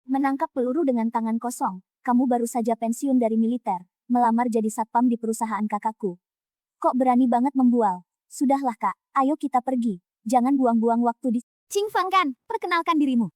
Menangkap peluru dengan tangan kosong. Kamu baru saja pensiun dari militer, melamar jadi satpam di perusahaan kakakku. Kok berani banget membual? Sudahlah kak, ayo kita pergi. Jangan buang-buang waktu di... Qingfeng kan, perkenalkan dirimu.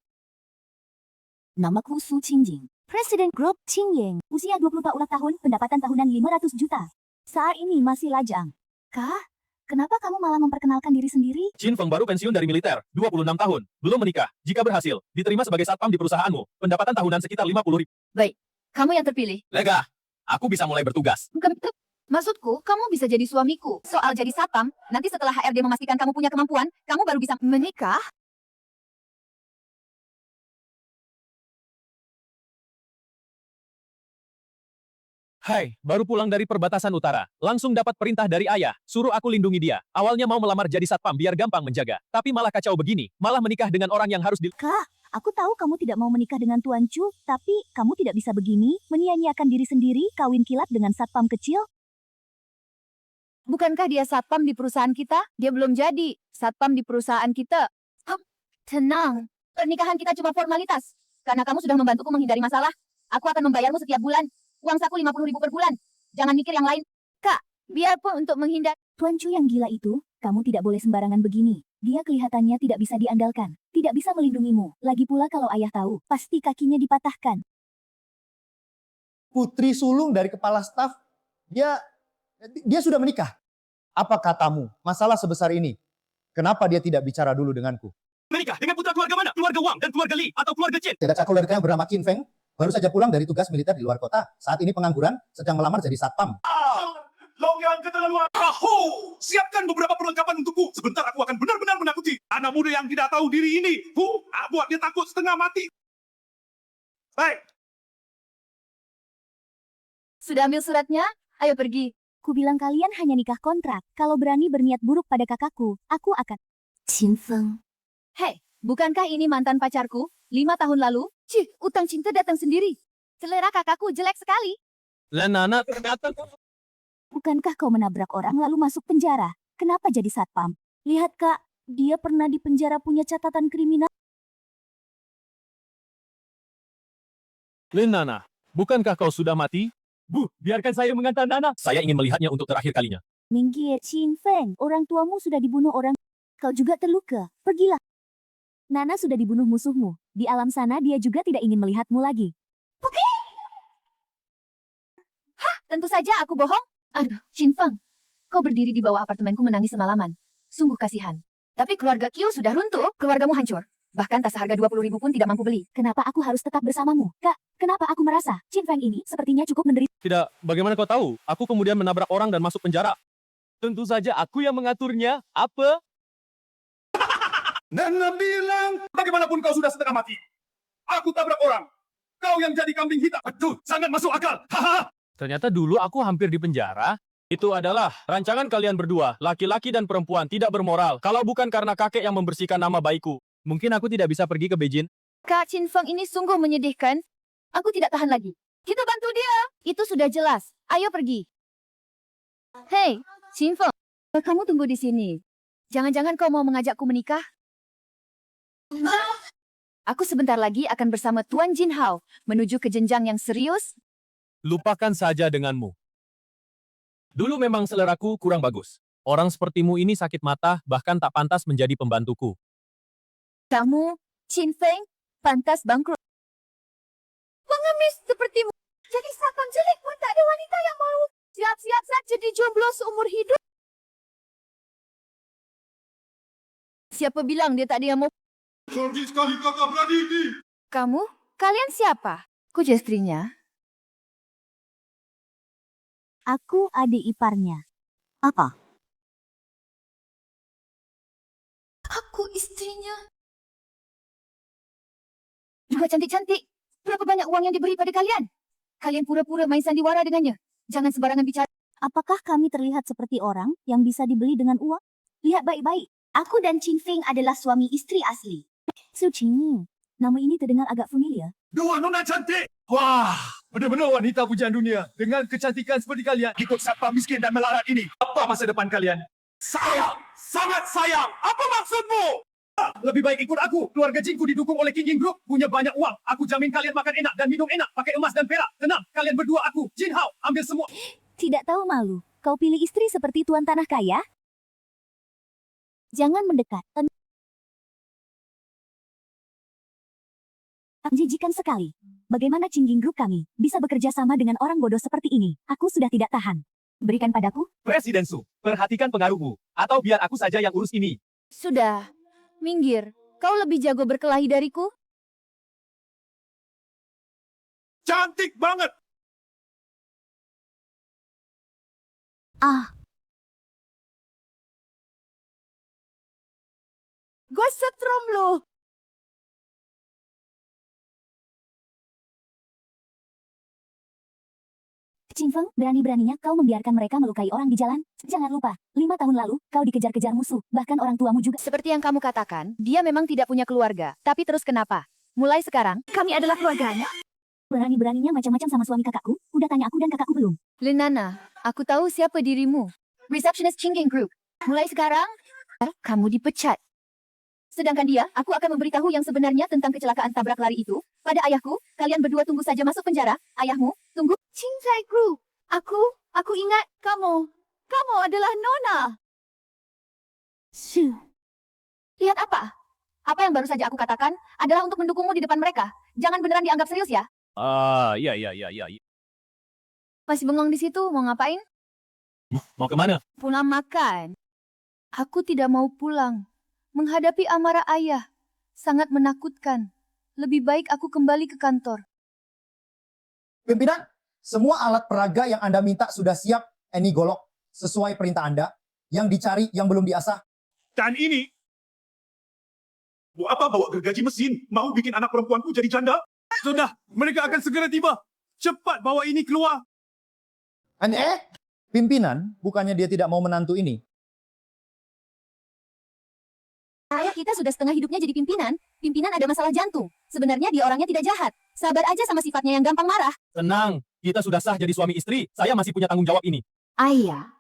Namaku Su Qingjing. Presiden Grup Qingying. Usia 24 ulang tahun, pendapatan tahunan 500 juta. Saat ini masih lajang. Kak, kenapa kamu malah memperkenalkan diri sendiri? Qingfeng baru pensiun dari militer, 26 tahun, belum menikah. Jika berhasil, diterima sebagai satpam di perusahaanmu. Pendapatan tahunan sekitar 50.000. Baik, kamu yang terpilih. Lega, aku bisa mulai bertugas. Bukan itu. Maksudku, kamu bisa jadi suamiku. Soal jadi satpam, nanti setelah HRD memastikan kamu punya kemampuan, kamu baru bisa menikah. Hai, baru pulang dari perbatasan utara. Langsung dapat perintah dari ayah, suruh aku lindungi dia. Awalnya mau melamar jadi satpam biar gampang menjaga. Tapi malah kacau begini, malah menikah dengan orang yang harus di... Kak, aku tahu kamu tidak mau menikah dengan Tuan Chu, tapi kamu tidak bisa begini, menyia-nyiakan diri sendiri, kawin kilat dengan satpam kecil. Bukankah dia satpam di perusahaan kita? Dia belum jadi satpam di perusahaan kita. Tenang, pernikahan kita cuma formalitas. Karena kamu sudah membantuku menghindari masalah, aku akan membayarmu setiap bulan. Uang saku 50.000 per bulan. Jangan mikir yang lain. Kak, biarpun untuk menghindar. Tuan Chu yang gila itu, kamu tidak boleh sembarangan begini. Dia kelihatannya tidak bisa diandalkan, tidak bisa melindungimu. Lagi pula kalau ayah tahu, pasti kakinya dipatahkan. Putri sulung dari kepala staf, dia sudah menikah. Apa katamu? Masalah sebesar ini, kenapa dia tidak bicara dulu denganku? Menikah dengan putra keluarga mana? Keluarga Wang dan keluarga Li atau keluarga Chen? Tidak keluarga yang bernama Qin Feng, baru saja pulang dari tugas militer di luar kota. Saat ini pengangguran, sedang melamar jadi satpam. Longyang keterlaluan. Aho! Siapkan beberapa perlengkapan untukku. Sebentar aku akan benar-benar menakuti anak muda yang tidak tahu diri ini. Buat dia takut setengah mati. Baik. Sudah ambil suratnya? Ayo pergi. Kubilang kalian hanya nikah kontrak. Kalau berani berniat buruk pada kakakku, aku akan... Qingfeng. Hei, bukankah ini mantan pacarku? 5 tahun lalu? Cih, utang cinta datang sendiri. Selera kakakku jelek sekali. Lenana ternyata... Bukankah kau menabrak orang lalu masuk penjara? Kenapa jadi satpam? Lihat kak, dia pernah di penjara punya catatan kriminal. Lenana, bukankah kau sudah mati? Bu, biarkan saya mengantar Nana. Saya ingin melihatnya untuk terakhir kalinya. Minggir, Qingfeng. Orang tuamu sudah dibunuh orang. Kau juga terluka. Pergilah. Nana sudah dibunuh musuhmu. Di alam sana dia juga tidak ingin melihatmu lagi. Hah, tentu saja aku bohong. Aduh, Qingfeng. Kau berdiri di bawah apartemenku menangis semalaman. Sungguh kasihan. Tapi keluarga Qiu sudah runtuh, keluargamu hancur. Bahkan tas harga 20.000 pun tidak mampu beli. Kenapa aku harus tetap bersamamu? Kak, kenapa aku merasa Qingfeng ini sepertinya cukup menderita? Tidak, bagaimana kau tahu? Aku kemudian menabrak orang dan masuk penjara. Tentu saja aku yang mengaturnya. Apa? Nana bilang, bagaimanapun kau sudah setengah mati. Aku tabrak orang. Kau yang jadi kambing hitam. Aduh, sangat masuk akal. Ternyata dulu aku hampir di penjara. Itu adalah rancangan kalian berdua, laki-laki dan perempuan tidak bermoral. Kalau bukan karena kakek yang membersihkan nama baikku, mungkin aku tidak bisa pergi ke Beijing. Kak Qingfeng ini sungguh menyedihkan. Aku tidak tahan lagi. Kita bantu dia. Itu sudah jelas. Ayo pergi. Hei, Qingfeng. Kamu tunggu di sini. Jangan-jangan kau mau mengajakku menikah? Aku sebentar lagi akan bersama Tuan Jin Hao menuju ke jenjang yang serius. Lupakan saja denganmu. Dulu memang seleraku kurang bagus. Orang sepertimu ini sakit mata, bahkan tak pantas menjadi pembantuku. Kamu, Qingfeng, pantas bangkrut. Pengemis sepertimu. Jadi satpam jelek pun tak ada wanita yang mau. Siap-siap saja jadi jomblo seumur hidup. Siapa bilang dia tak ada yang mau? Sorgi sekali kakak berani ini. Kamu? Kalian siapa? Ku istrinya. Aku adik iparnya. Apa? Aku istrinya. Juga cantik-cantik. Berapa banyak uang yang diberi pada kalian? Kalian pura-pura main sandiwara dengannya. Jangan sembarangan bicara. Apakah kami terlihat seperti orang yang bisa dibeli dengan uang? Lihat baik-baik. Aku dan Qingfeng adalah suami istri asli. Su Qingming, nama ini terdengar agak familiar. Dua nona cantik. Wah, benar-benar wanita pujian dunia. Dengan kecantikan seperti kalian, ikut satpam miskin dan melarat ini. Apa masa depan kalian? Sayang, sangat sayang. Apa maksudmu? Lebih baik ikut aku. Keluarga Jinku didukung oleh King Ying Group. Punya banyak uang. Aku jamin kalian makan enak dan minum enak. Pakai emas dan perak. Tenang, kalian berdua aku. Jin Hao, ambil semua. Tidak tahu malu. Kau pilih istri seperti tuan tanah kaya? Jangan mendekat. Menjijikan sekali. Bagaimana Qingying Group kami bisa bekerja sama dengan orang bodoh seperti ini? Aku sudah tidak tahan. Berikan padaku. Presiden Su, perhatikan pengaruhmu. Atau biar aku saja yang urus ini. Sudah. Minggir. Kau lebih jago berkelahi dariku? Cantik banget. Ah, Gue setrum lu. Qin Feng, berani-beraninya kau membiarkan mereka melukai orang di jalan? Jangan lupa, 5 tahun lalu kau dikejar-kejar musuh, bahkan orang tuamu juga. Seperti yang kamu katakan, dia memang tidak punya keluarga. Tapi terus kenapa? Mulai sekarang, kami adalah keluarganya. Berani-beraninya macam-macam sama suami kakakku. Udah tanya aku dan kakakku belum. Lenana, aku tahu siapa dirimu. Receptionist Qingying Group. Mulai sekarang, kamu dipecat. Sedangkan dia, aku akan memberitahu yang sebenarnya tentang kecelakaan tabrak lari itu. Pada ayahku, kalian berdua tunggu saja masuk penjara. Ayahmu, tunggu. Qingying Group. Aku ingat kamu. Kamu adalah Nona. Shoo. Lihat apa? Apa yang baru saja aku katakan adalah untuk mendukungmu di depan mereka. Jangan beneran dianggap serius ya. Iya. Masih bengong di situ, mau ngapain? Mau kemana? Pulang makan. Aku tidak mau pulang. Menghadapi amarah ayah. Sangat menakutkan. Lebih baik aku kembali ke kantor. Pimpinan, semua alat peraga yang Anda minta sudah siap, Eni Golok, sesuai perintah Anda. Yang dicari, yang belum diasah. Dan ini, buat apa bawa gergaji mesin? Mau bikin anak perempuanku jadi janda? Sudah, mereka akan segera tiba. Cepat bawa ini keluar. Pimpinan, bukannya dia tidak mau menantu ini. Ayah kita sudah setengah hidupnya jadi pimpinan. Pimpinan ada masalah jantung. Sebenarnya dia orangnya tidak jahat. Sabar aja sama sifatnya yang gampang marah. Tenang, kita sudah sah jadi suami istri. Saya masih punya tanggung jawab ini. Ayah,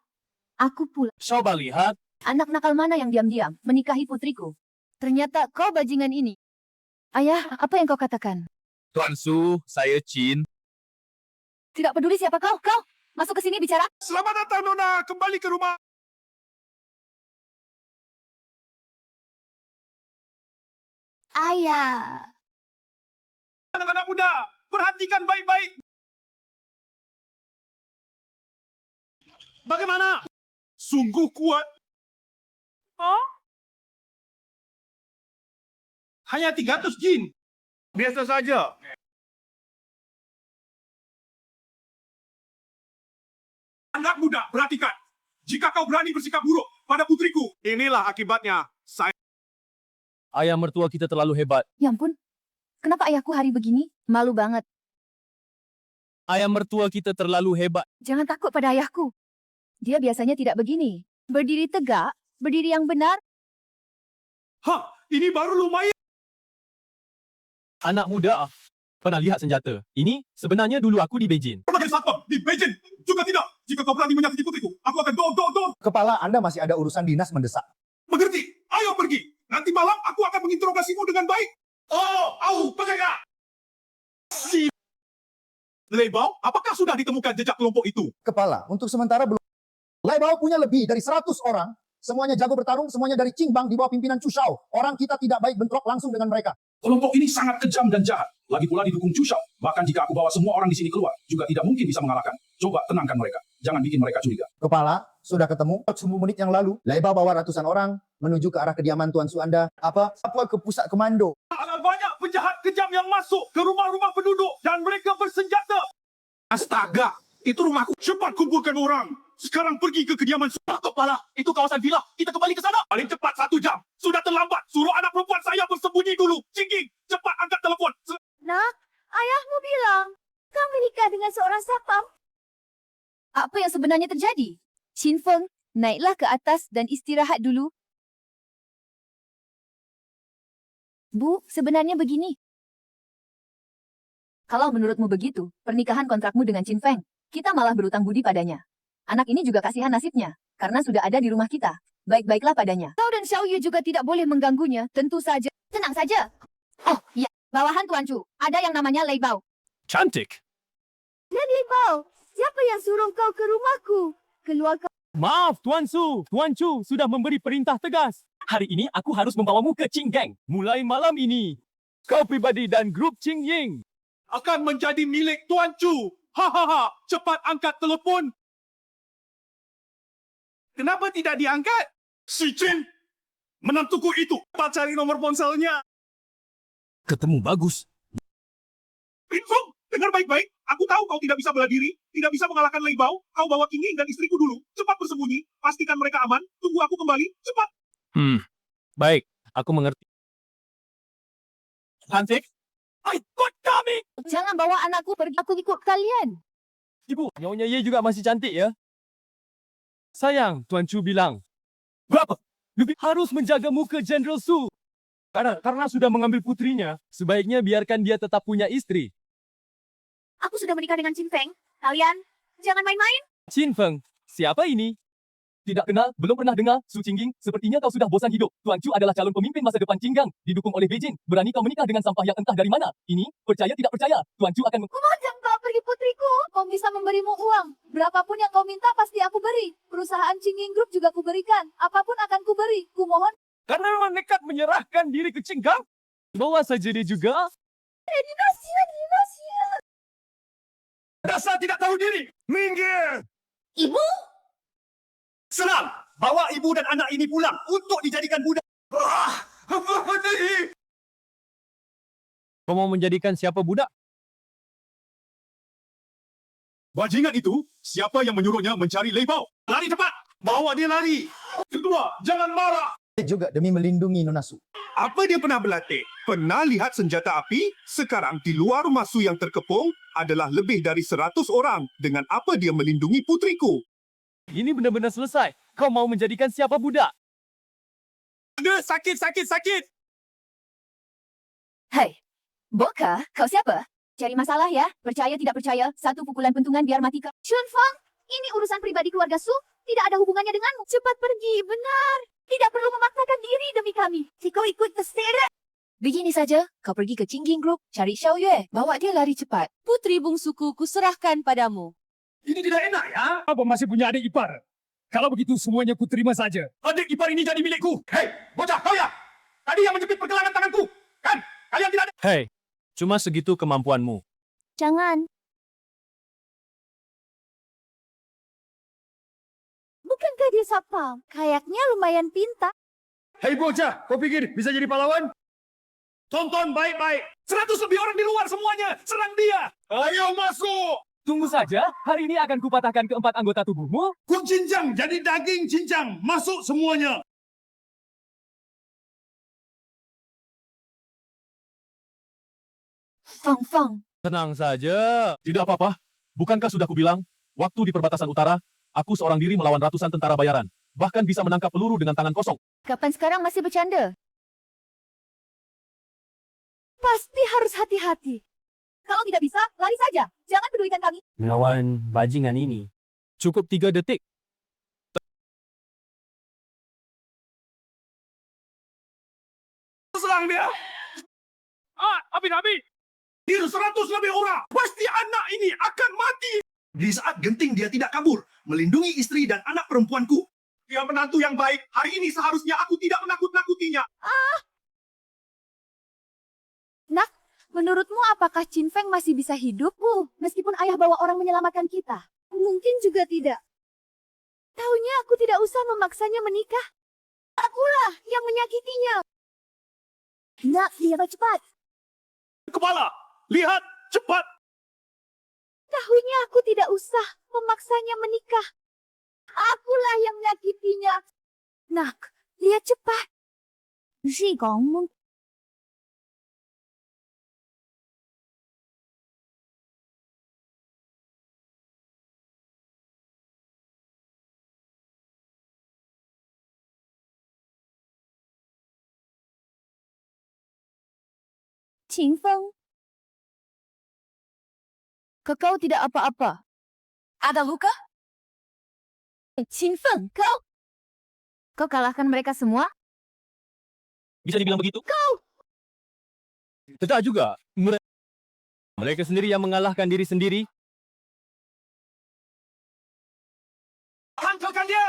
aku pulang. Coba lihat. Anak nakal mana yang diam-diam menikahi putriku? Ternyata kau bajingan ini. Ayah, apa yang kau katakan? Tuan Su, saya Chin. Tidak peduli siapa kau. Kau, masuk ke sini bicara. Selamat datang, Nona. Kembali ke rumah. Ayah. Anak-anak muda, perhatikan baik-baik. Bagaimana? Sungguh kuat. Hanya 300 jin. Biasa saja. Anak muda, perhatikan. Jika kau berani bersikap buruk pada putriku, inilah akibatnya. Saya Ayah mertua kita terlalu hebat. Ya ampun, kenapa ayahku hari begini? Malu banget. Ayah mertua kita terlalu hebat. Jangan takut pada ayahku. Dia biasanya tidak begini. Berdiri tegak, berdiri yang benar. ini baru lumayan. Anak muda, pernah lihat senjata? Ini sebenarnya dulu aku di Beijing. Sebagai satpam di Beijing juga tidak. Jika kau berani menyakiti putriku, aku akan do. Kepala Anda masih ada urusan dinas mendesak. Mengerti? Ayo pergi. Nanti malam aku akan menginterogasimu dengan baik. Penjaga! Lebao, apakah sudah ditemukan jejak kelompok itu? Kepala, untuk sementara belum. Laibao punya lebih dari 100 orang. Semuanya jago bertarung, semuanya dari Qingbang di bawah pimpinan Chu Shao. Orang kita tidak baik bentrok langsung dengan mereka. Kelompok ini sangat kejam dan jahat. Lagi pula didukung Chu Shao. Bahkan jika aku bawa semua orang di sini keluar, juga tidak mungkin bisa mengalahkan. Coba tenangkan mereka. Jangan bikin mereka curiga. Kepala, sudah ketemu 10 menit yang lalu. Laibao bawa ratusan orang menuju ke arah kediaman Tuan Su Anda. Apa ke pusat komando. Ada banyak penjahat kejam yang masuk ke rumah-rumah penduduk dan mereka bersenjata. Astaga, itu rumahku. Cepat kumpulkan orang. Sekarang pergi ke kediaman Kepala. Itu kawasan villa. Kita kembali ke sana. Paling cepat 1 jam. Sudah terlambat. Suruh anak perempuan saya bersembunyi dulu. Cingking, cepat angkat telepon. Nak, ayahmu bilang, kau menikah dengan seorang satpam. Apa yang sebenarnya terjadi? Qin Feng, naiklah ke atas dan istirahat dulu. Bu, sebenarnya begini. Kalau menurutmu begitu, pernikahan kontrakmu dengan Qin Feng, kita malah berutang budi padanya. Anak ini juga kasihan nasibnya, karena sudah ada di rumah kita. Baik-baiklah padanya. Kau dan Dan Xiao Yu juga tidak boleh mengganggunya, tentu saja. Tenang saja. Oh, ya. Bawahan Tuan Chu, ada yang namanya Lei Bao. Cantik. Lei Bao, siapa yang suruh kau ke rumahku? Keluar kau. Maaf, Tuan Su. Tuan Chu sudah memberi perintah tegas. Hari ini aku harus membawamu ke Qing Gang. Mulai malam ini, kau pribadi dan grup Qing Ying Akan menjadi milik Tuan Chu. Hahaha. Cepat angkat telefon. Kenapa tidak diangkat? Si Chin. Menantuku itu. Cepat cari nomor ponselnya. ketemu bagus. Info, dengar baik-baik. Aku tahu kau tidak bisa bela diri, tidak bisa mengalahkan Lei Bao. Kau bawa King Ying dan istriku dulu. Cepat bersembunyi, pastikan mereka aman. Tunggu aku kembali, cepat. Baik, aku mengerti. Cantik. Ikut kami. Jangan bawa anakku pergi, aku ikut kalian. Ibu, Nyonya Ye juga masih cantik ya. Sayang, Tuan Chu bilang. Berapa? Lebih harus menjaga muka General Su. Karena sudah mengambil putrinya, sebaiknya biarkan dia tetap punya istri. Aku sudah menikah dengan Chin Feng. Kalian, jangan main-main. Qin Feng, siapa ini? Tidak kenal, belum pernah dengar. Su Qingying, sepertinya kau sudah bosan hidup. Tuan Chu adalah calon pemimpin masa depan Qinggang, didukung oleh Beijing. Berani kau menikah dengan sampah yang entah dari mana? Ini, percaya tidak percaya, Tuan Chu akan... Jangan kau pergi putriku. Kau bisa memberimu uang. Berapapun yang kau minta pasti aku beri. Perusahaan Qingying Group juga kuberikan. Apapun akan kuberi. Kumohon. Karena memang nekat menyerahkan diri ke Qinggang. Bawa saja dia juga. Dinasti. Dasar tidak tahu diri. Minggir. Ibu? Senang. Bawa ibu dan anak ini pulang untuk dijadikan budak. Kau mau menjadikan siapa budak? Bajingan itu, siapa yang menyuruhnya mencari Lei Bao? Lari cepat. Bawa dia lari. Kedua, jangan marah. Juga demi melindungi Nona Su. Apa dia pernah berlatih? Pernah lihat senjata api? Sekarang di luar rumah Su yang terkepung adalah lebih dari 100 orang. Dengan apa dia melindungi putriku? Ini benar-benar selesai. Kau mau menjadikan siapa budak? Ada sakit. Hai. Boka, kau siapa? Cari masalah ya. Percaya tidak percaya, satu pukulan pentungan biar mati kau. Shun Fang, ini urusan pribadi keluarga Su. Tidak ada hubungannya denganmu. Cepat pergi, benar. Tidak perlu memaksakan diri demi kami. Si kau ikut terserah. Begini saja, kau pergi ke Qingying Group, cari Xiao Yue, bawa dia lari cepat. Putri bungsuku, kuserahkan padamu. Ini tidak enak ya. Apa masih punya adik ipar? Kalau begitu semuanya ku terima saja. Adik ipar ini jadi milikku. Hei, bocah kau ya. Tadi yang menjepit pergelangan tanganku. Kan? Kalian tidak ada. Hei, cuma segitu kemampuanmu. Jangan. Bukankah dia satpam? Kayaknya lumayan pintar. Hei bocah, kau pikir bisa jadi pahlawan? Tonton baik-baik. 100 lebih orang di luar semuanya. Serang dia. Ayo masuk. Tunggu saja, hari ini akan kupatahkan keempat anggota tubuhmu. Ku cincang jadi daging cincang. Masuk semuanya. Fang. Tenang saja. Tidak apa-apa. Bukankah sudah kubilang, waktu di perbatasan utara, aku seorang diri melawan ratusan tentara bayaran. Bahkan bisa menangkap peluru dengan tangan kosong. Kapan sekarang masih bercanda? Pasti harus hati-hati. Kalau tidak bisa, lari saja. Jangan pedulikan kami. Melawan bajingan ini. Cukup 3 detik. Serang dia. Abi. Di 100 lebih orang. Pasti anak ini akan mati. Di saat genting dia tidak kabur. Melindungi istri dan anak perempuanku. Dia menantu yang baik. Hari ini seharusnya aku tidak menakut-nakutinya. Nak, menurutmu apakah Qin Feng masih bisa hidup? Meskipun ayah bawa orang menyelamatkan kita. Mungkin juga tidak. Taunya aku tidak usah memaksanya menikah. Akulah yang menyakitinya. Nak, lihat cepat. Kepala, lihat, cepat. Tahunya aku tidak usah memaksanya menikah. Akulah yang menyakitinya. Nak, lihat cepat. Si Gong, Qin Feng. Kau tidak apa-apa. Ada luka? Qin Feng, kau kalahkan mereka semua? Bisa dibilang begitu? Tidak juga. Mereka sendiri yang mengalahkan diri sendiri. Hantarkan dia!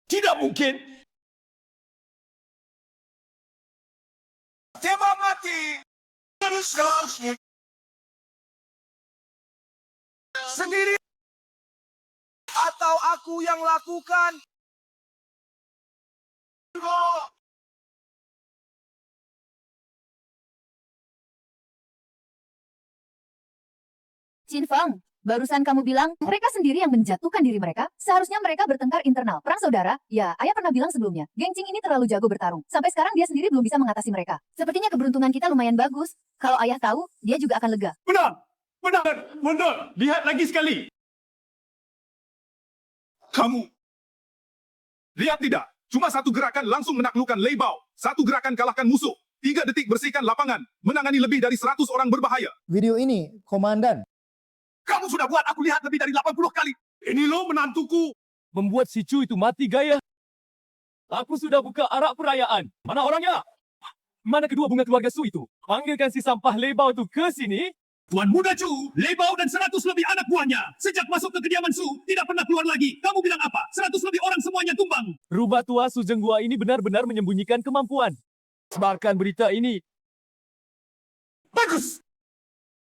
Tidak mungkin! Tembak mati! Sendiri! Atau aku yang lakukan? Chin Feng, barusan kamu bilang mereka sendiri yang menjatuhkan diri mereka. Seharusnya mereka bertengkar internal, perang saudara. Ya, ayah pernah bilang sebelumnya, Geng Ching ini terlalu jago bertarung. Sampai sekarang dia sendiri belum bisa mengatasi mereka. Sepertinya keberuntungan kita lumayan bagus. Kalau ayah tahu, dia juga akan lega. Benar! Benar! Benar! Lihat lagi sekali! Kamu! Lihat tidak? Cuma satu gerakan langsung menaklukkan Lei Bao. Satu gerakan kalahkan musuh. 3 detik bersihkan lapangan. Menangani lebih dari 100 orang berbahaya. Video ini, Komandan, Kamu sudah buat aku lihat lebih dari 80 kali. Ini lo menantuku. Membuat si Chu itu mati gaya. Aku sudah buka arak perayaan. Mana orangnya? Mana kedua bunga keluarga Su itu? Panggilkan si sampah lebau itu ke sini. Tuan Muda Chu, Lei Bao dan 100 lebih anak buahnya. Sejak masuk ke kediaman Su, tidak pernah keluar lagi. Kamu bilang apa? 100 lebih orang semuanya tumbang. Rubah tua Su Zhenghua ini benar-benar menyembunyikan kemampuan. Sebarkan berita ini. Bagus!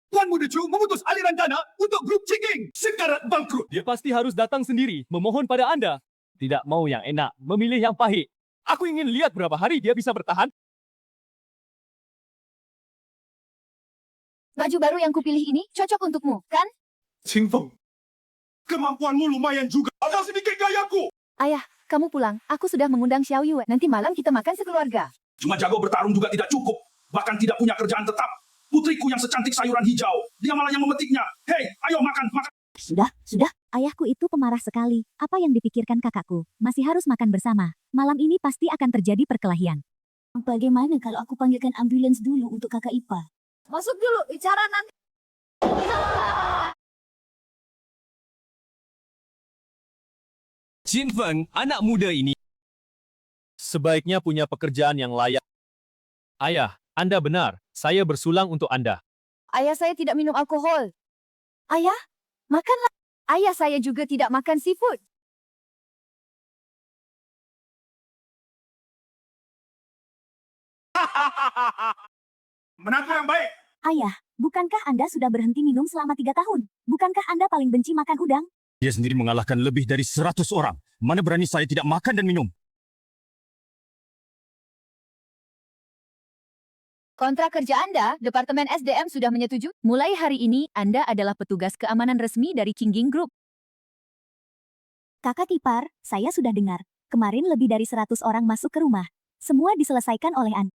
Tuan Muda Chu memutus aliran dana untuk grup Qingking. Sekarat bangkrut. Dia pasti harus datang sendiri, memohon pada Anda. Tidak mau yang enak, memilih yang pahit. Aku ingin lihat berapa hari dia bisa bertahan. Baju baru yang kupilih ini cocok untukmu, kan? Qing Feng, kemampuanmu lumayan juga. Ada sedikit gayaku. Ayah, kamu pulang. Aku sudah mengundang Xiao Yue. Nanti malam kita makan sekeluarga. Cuma jago bertarung juga tidak cukup. Bahkan tidak punya kerjaan tetap. Putriku yang secantik sayuran hijau. Dia malah yang memetiknya. Hei, ayo makan, makan. Sudah. Ayahku itu pemarah sekali. Apa yang dipikirkan kakakku? Masih harus makan bersama. Malam ini pasti akan terjadi perkelahian. Bagaimana kalau aku panggilkan ambulans dulu untuk kakak Ipa? Masuk dulu, bicara nanti. Qin Feng, anak muda ini sebaiknya punya pekerjaan yang layak. Ayah, Anda benar. Saya bersulang untuk Anda. Ayah saya tidak minum alkohol. Ayah, makanlah. Ayah saya juga tidak makan seafood. Menantu yang baik. Ayah, bukankah Anda sudah berhenti minum selama 3 tahun? Bukankah Anda paling benci makan udang? Dia sendiri mengalahkan lebih dari 100 orang. Mana berani saya tidak makan dan minum? Kontrak kerja Anda, Departemen SDM sudah menyetujui. Mulai hari ini, Anda adalah petugas keamanan resmi dari Qingking Group. Kakak Ipar, saya sudah dengar. Kemarin lebih dari 100 orang masuk ke rumah. Semua diselesaikan oleh Anda.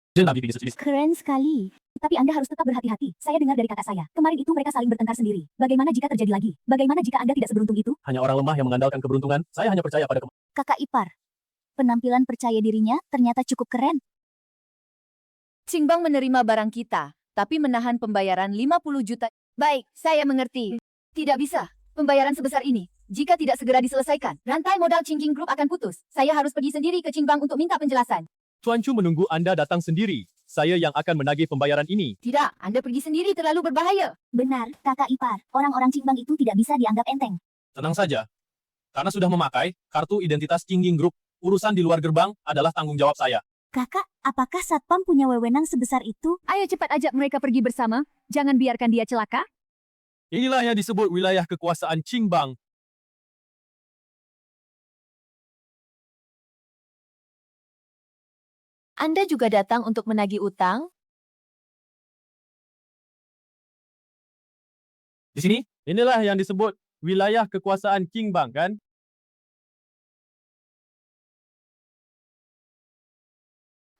Keren sekali. Tapi Anda harus tetap berhati-hati. Saya dengar dari kakak saya. Kemarin itu mereka saling bertengkar sendiri. Bagaimana jika terjadi lagi? Bagaimana jika Anda tidak seberuntung itu? Hanya orang lemah yang mengandalkan keberuntungan. Saya hanya percaya pada Kakak Ipar. Penampilan percaya dirinya ternyata cukup keren. Qingbang menerima barang kita, tapi menahan pembayaran 50 juta. Baik, saya mengerti. Tidak bisa. Pembayaran sebesar ini. Jika tidak segera diselesaikan, rantai modal Qingking Group akan putus. Saya harus pergi sendiri ke Qingbang untuk minta penjelasan. Tuan Chu menunggu Anda datang sendiri. Saya yang akan menagih pembayaran ini. Tidak, Anda pergi sendiri terlalu berbahaya. Benar, kakak Ipar. Orang-orang Qingbang itu tidak bisa dianggap enteng. Tenang saja. Karena sudah memakai kartu identitas Qingking Group, urusan di luar gerbang adalah tanggung jawab saya. Kakak, apakah Satpam punya wewenang sebesar itu? Ayo cepat ajak mereka pergi bersama. Jangan biarkan dia celaka. Inilah yang disebut wilayah kekuasaan Qingbang. Anda juga datang untuk menagih utang? Di sini, inilah yang disebut wilayah kekuasaan Qingbang, kan?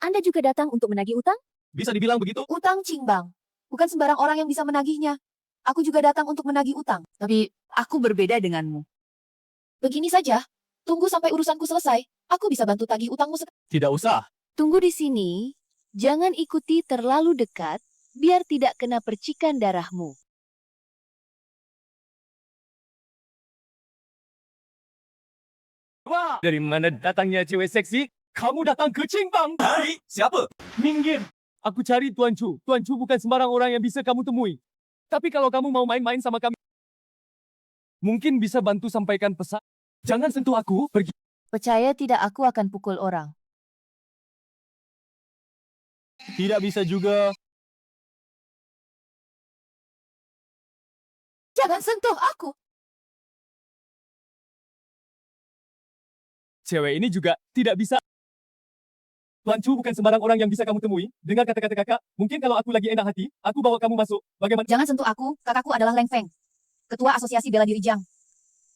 Anda juga datang untuk menagih utang? Bisa dibilang begitu? Utang Qingbang. Bukan sembarang orang yang bisa menagihnya. Aku juga datang untuk menagih utang. Tapi aku berbeda denganmu. Begini saja. Tunggu sampai urusanku selesai. Aku bisa bantu tagih utangmu sekarang. Tidak usah. Tunggu di sini. Jangan ikuti terlalu dekat, biar tidak kena percikan darahmu. Wah, dari mana datangnya cewek seksi? Kamu datang ke Qingbang. Dari siapa? Minggir. Aku cari Tuan Chu. Tuan Chu bukan sembarang orang yang bisa kamu temui. Tapi kalau kamu mau main-main sama kami, mungkin bisa bantu sampaikan pesan. Jangan sentuh aku, pergi. Percaya tidak, aku akan pukul orang. Tidak bisa juga. Jangan sentuh aku. Cewek ini juga tidak bisa. Tuan Chu bukan sembarang orang yang bisa kamu temui. Dengar kata-kata kakak, mungkin kalau aku lagi enak hati, aku bawa kamu masuk. Bagaimana? Jangan sentuh aku, kakakku adalah Leng Feng, Ketua Asosiasi Bela Diri Jiang.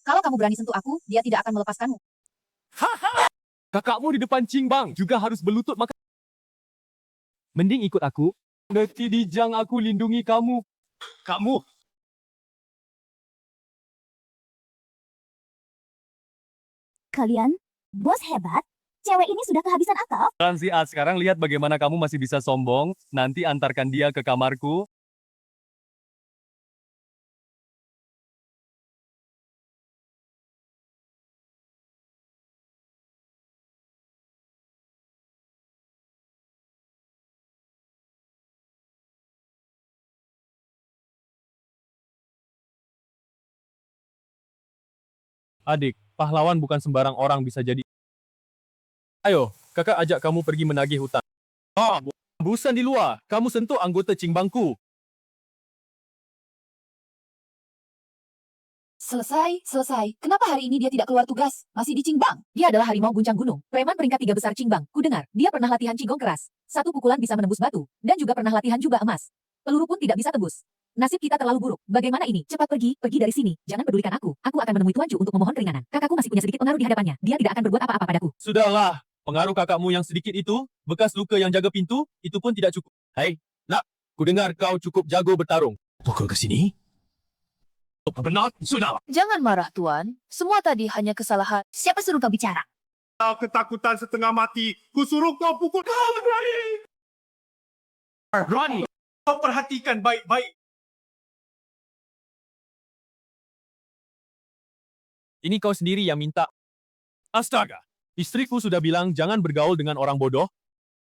Kalau kamu berani sentuh aku, dia tidak akan melepaskanmu. Kakakmu di depan Qingbang juga harus berlutut maka. Mending ikut aku. Nanti di Jiang aku lindungi kamu. Kamu. Kalian, bos hebat, cewek ini sudah kehabisan akal. Si A, sekarang lihat bagaimana kamu masih bisa sombong. Nanti antarkan dia ke kamarku. Adik, pahlawan bukan sembarang orang bisa jadi. Ayo, kakak ajak kamu pergi menagih hutang. Oh, busan di luar. Kamu sentuh anggota Qingbangku. Selesai. Kenapa hari ini dia tidak keluar tugas? Masih di Qingbang. Dia adalah harimau guncang gunung. Preman peringkat 3 besar Qingbang. Ku dengar, dia pernah latihan Qigong keras. Satu pukulan bisa menembus batu. Dan juga pernah latihan juga emas. Peluru pun tidak bisa tembus. Nasib kita terlalu buruk. Bagaimana ini? Cepat pergi dari sini. Jangan pedulikan aku. Aku akan menemui Tuan Chu untuk memohon keringanan. Kakakku masih punya sedikit pengaruh di hadapannya. Dia tidak akan berbuat apa-apa padaku. Sudahlah, pengaruh kakakmu yang sedikit itu, bekas luka yang jaga pintu, itu pun tidak cukup. Hai, nak, ku dengar kau cukup jago bertarung. Pukul ke sini? Benar, sudah. Jangan marah, Tuan. Semua tadi hanya kesalahan. Siapa suruh kau bicara? Ketakutan setengah mati. Ku suruh kau pukul. Kau berani. Ronnie, Kau perhatikan baik-baik. ini kau sendiri yang minta. Astaga, istriku sudah bilang jangan bergaul dengan orang bodoh.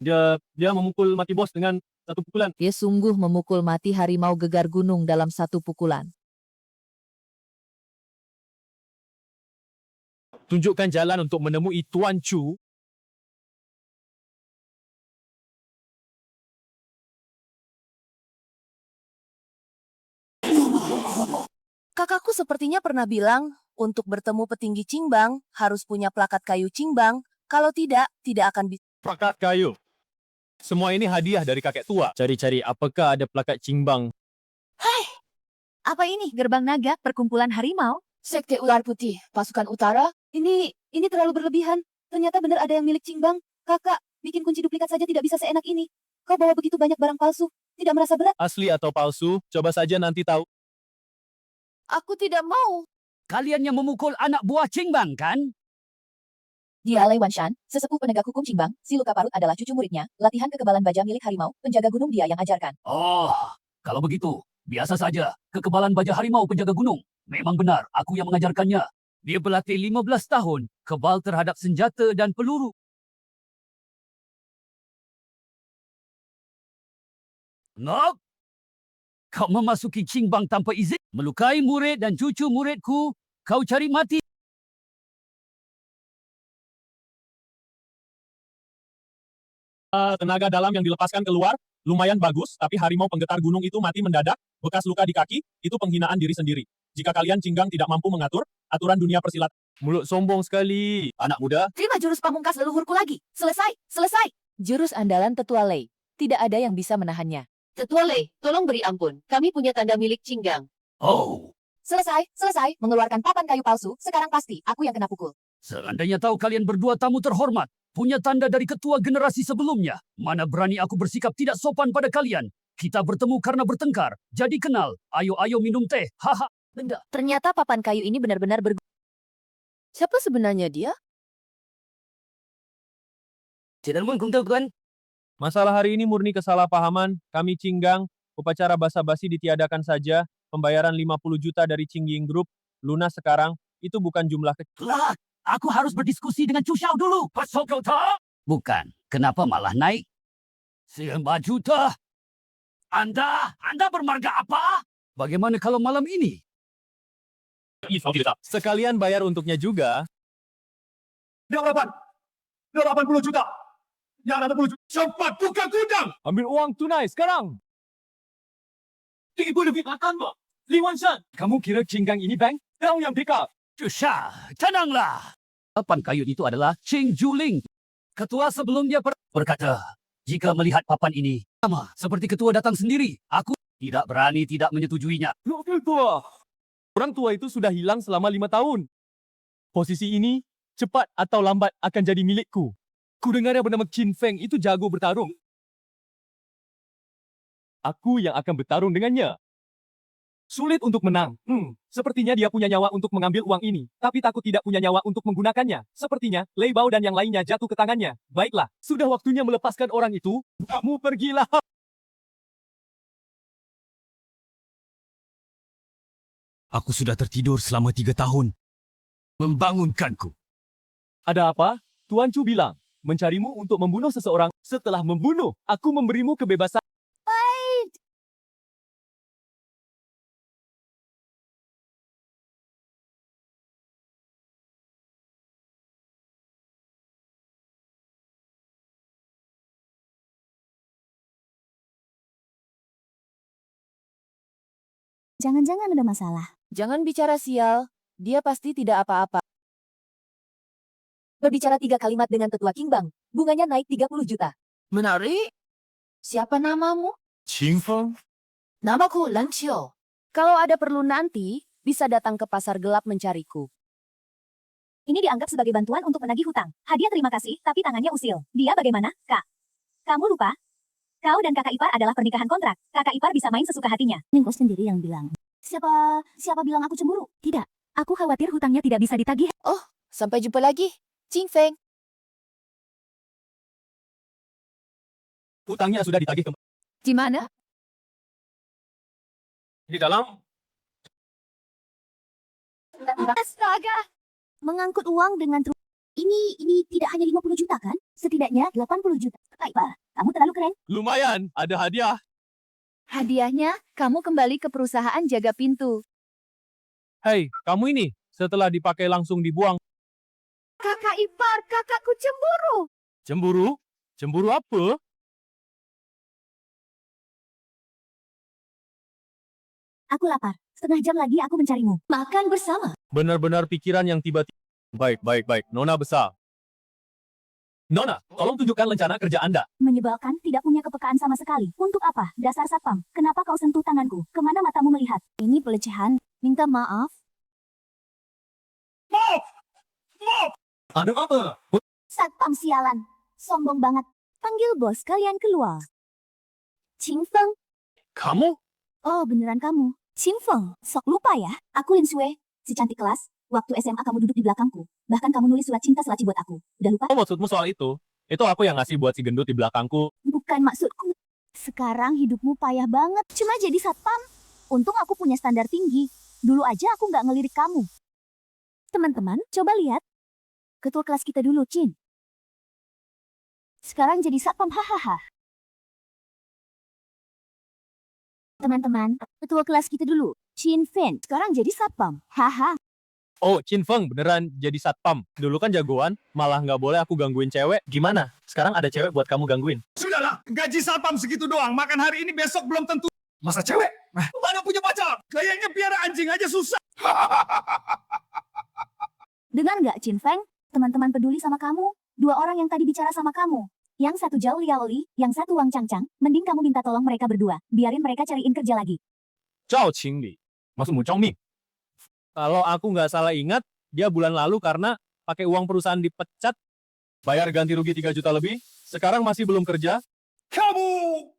Dia memukul mati bos dengan satu pukulan. Dia sungguh memukul mati harimau gegar gunung dalam satu pukulan. Tunjukkan jalan untuk menemui Tuan Chu. Kakakku sepertinya pernah bilang, untuk bertemu petinggi Qingbang, harus punya plakat kayu Qingbang, kalau tidak akan bisa. Plakat kayu. Semua ini hadiah dari kakek tua. Cari-cari apakah ada plakat Qingbang. Apa ini? Gerbang naga, perkumpulan harimau? Sekte Ular Putih, pasukan utara. Ini terlalu berlebihan. Ternyata benar ada yang milik Qingbang. Kakak, bikin kunci duplikat saja tidak bisa seenak ini. Kau bawa begitu banyak barang palsu. Tidak merasa berat? Asli atau palsu, coba saja nanti tahu. Aku tidak mau. Kalian yang memukul anak buah Qingbang, kan? Dia Lei Wanshan, sesepuh penegak hukum Qingbang. Si luka parut adalah cucu muridnya. Latihan kekebalan baja milik harimau, penjaga gunung dia yang ajarkan. Oh, kalau begitu, biasa saja. Kekebalan baja harimau penjaga gunung. Memang benar, aku yang mengajarkannya. Dia berlatih 15 tahun, kebal terhadap senjata dan peluru. Nok! Kau memasuki Qingbang tanpa izin, melukai murid dan cucu muridku, kau cari mati. Tenaga dalam yang dilepaskan keluar, lumayan bagus, tapi harimau penggetar gunung itu mati mendadak, bekas luka di kaki, itu penghinaan diri sendiri. Jika kalian Qingbang tidak mampu mengatur, aturan dunia persilatan. Mulut sombong sekali, anak muda. Terima jurus pamungkas leluhurku lagi. Selesai. Jurus andalan Tetua Lei. Tidak ada yang bisa menahannya. Tetua Lei, tolong beri ampun. Kami punya tanda milik Qingbang. Oh, Selesai. Mengeluarkan papan kayu palsu. Sekarang pasti aku yang kena pukul. seandainya tahu kalian berdua tamu terhormat, punya tanda dari ketua generasi sebelumnya, mana berani aku bersikap tidak sopan pada kalian. Kita bertemu karena bertengkar, jadi kenal. Ayo minum teh, haha. Benda. Ternyata papan kayu ini benar-benar Siapa sebenarnya dia? Masalah hari ini murni kesalahpahaman, kami Qingbang, upacara basa-basi ditiadakan saja, pembayaran 50 juta dari Qingying Group, lunas sekarang, itu bukan jumlah kecil. Aku harus berdiskusi dengan Chu Xiao dulu. Pasal kau tak? Bukan. Kenapa malah naik? 5 juta. Anda bermarga apa? Bagaimana kalau malam ini? Sekalian bayar untuknya juga. 80 juta. Yang ada 10 juta. Cepat buka gudang. Ambil uang tunai sekarang. 这一波的比他干吧。李万善， Kamu kira Cinggang ini bank? Kau yang pick up. Chu Xiao, tenanglah. Papan kayu itu adalah Ching Juling. Ketua sebelumnya berkata, jika melihat papan ini, sama seperti ketua datang sendiri, aku tidak berani tidak menyetujuinya. Wakil tua. Orang tua itu sudah hilang selama 5 tahun. Posisi ini, cepat atau lambat akan jadi milikku. Kudengar yang bernama Qin Feng itu jago bertarung. Aku yang akan bertarung dengannya. Sulit untuk menang. Sepertinya dia punya nyawa untuk mengambil uang ini, tapi takut tidak punya nyawa untuk menggunakannya. Sepertinya, Lei Bao dan yang lainnya jatuh ke tangannya. Baiklah, sudah waktunya melepaskan orang itu. Kamu pergilah. Aku sudah tertidur selama 3 tahun. Membangunkanku. Ada apa? Tuan Chu bilang, mencarimu untuk membunuh seseorang. Setelah membunuh, aku memberimu kebebasan. Jangan-jangan ada masalah. Jangan bicara sial, dia pasti tidak apa-apa. Berbicara 3 kalimat dengan Tetua Kingbang, bunganya naik 30 juta. Menarik? Siapa namamu? Qin Feng? Namaku Lan Qiu. Kalau ada perlu nanti, bisa datang ke pasar gelap mencariku. Ini dianggap sebagai bantuan untuk menagih hutang. Hadiah terima kasih, tapi tangannya usil. Dia bagaimana, Kak? Kamu lupa? Kau dan kakak ipar adalah pernikahan kontrak. Kakak ipar bisa main sesuka hatinya. Nengko sendiri yang bilang. Siapa bilang aku cemburu? Tidak. Aku khawatir hutangnya tidak bisa ditagih. Oh, sampai jumpa lagi. Qing Feng. Hutangnya sudah ditagih kembali. Di mana? Di dalam. Astaga! Mengangkut uang dengan Ini tidak hanya 50 juta kan? Setidaknya 80 juta. Kakak ipar, kamu terlalu keren. Lumayan, ada hadiah. Hadiahnya, kamu kembali ke perusahaan jaga pintu. Hei, kamu ini, setelah dipakai langsung dibuang. Kakak ipar, kakakku cemburu. Cemburu? Cemburu apa? Aku lapar. Setengah jam lagi aku mencarimu. Makan bersama. Benar-benar pikiran yang tiba-tiba. Baik. Nona besar. Nona, tolong tunjukkan rencana kerja Anda. Menyebalkan, tidak punya kepekaan sama sekali. Untuk apa? Dasar satpam. Kenapa kau sentuh tanganku? Kemana matamu melihat? Ini pelecehan. Minta maaf. Maaf! Ada apa? Satpam sialan. Sombong banget. Panggil bos kalian keluar. Qing Feng. Kamu? Oh, beneran kamu. Qing Feng, sok lupa ya. Aku Lin Sui, si cantik kelas. Waktu SMA kamu duduk di belakangku. Bahkan kamu nulis surat cinta selaci buat aku. Udah lupa? Oh, maksudmu soal itu? Itu aku yang ngasih buat si gendut di belakangku. Bukan maksudku. Sekarang hidupmu payah banget. Cuma jadi satpam. Untung aku punya standar tinggi. Dulu aja aku nggak ngelirik kamu. Teman-teman, coba lihat. Ketua kelas kita dulu, Chin. Sekarang jadi satpam, hahaha. Teman-teman, ketua kelas kita dulu, Chin Fen. Sekarang jadi satpam, haha. Oh, Qin Feng beneran jadi satpam. Dulu kan jagoan, malah nggak boleh aku gangguin cewek. Gimana? Sekarang ada cewek buat kamu gangguin. Sudahlah, gaji satpam segitu doang. Makan hari ini, besok belum tentu. Masa cewek? Mana punya pacar? Kayaknya piara anjing aja susah. Dengar nggak, Chin Feng? Teman-teman peduli sama kamu. 2 orang yang tadi bicara sama kamu. Yang satu Zhao Liaoli, yang satu Wang Changchang. Mending kamu minta tolong mereka berdua. Biarin mereka cariin kerja lagi. Zhao Qingli. Maksudmu Zhao Ming? Kalau aku nggak salah ingat, dia bulan lalu karena pakai uang perusahaan dipecat, bayar ganti rugi 3 juta lebih, sekarang masih belum kerja. Kamu!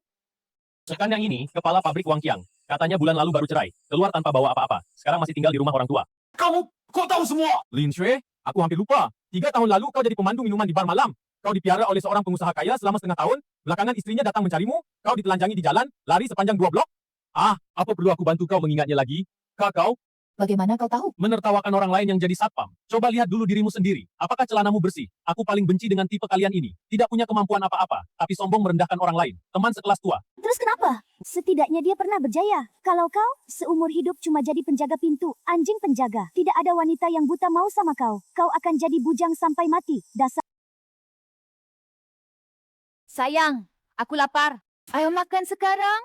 Sekarang yang ini, kepala pabrik Wang Qiang. Katanya bulan lalu baru cerai, keluar tanpa bawa apa-apa. Sekarang masih tinggal di rumah orang tua. Kamu, kau tahu semua? Lin Shui, aku hampir lupa. 3 tahun lalu kau jadi pemandu minuman di bar malam. Kau dipiara oleh seorang pengusaha kaya selama setengah tahun, belakangan istrinya datang mencarimu, kau ditelanjangi di jalan, lari sepanjang 2 blok. Ah, apa perlu aku bantu kau mengingatnya lagi? Kau, Bagaimana kau tahu? Menertawakan orang lain yang jadi satpam. Coba lihat dulu dirimu sendiri. Apakah celanamu bersih? Aku paling benci dengan tipe kalian ini. Tidak punya kemampuan apa-apa, tapi sombong merendahkan orang lain. Teman sekelas tua. Terus kenapa? Setidaknya dia pernah berjaya. Kalau kau, seumur hidup cuma jadi penjaga pintu, anjing penjaga. Tidak ada wanita yang buta mau sama kau. Kau akan jadi bujang sampai mati. Dasar. Sayang, aku lapar. Ayo makan sekarang.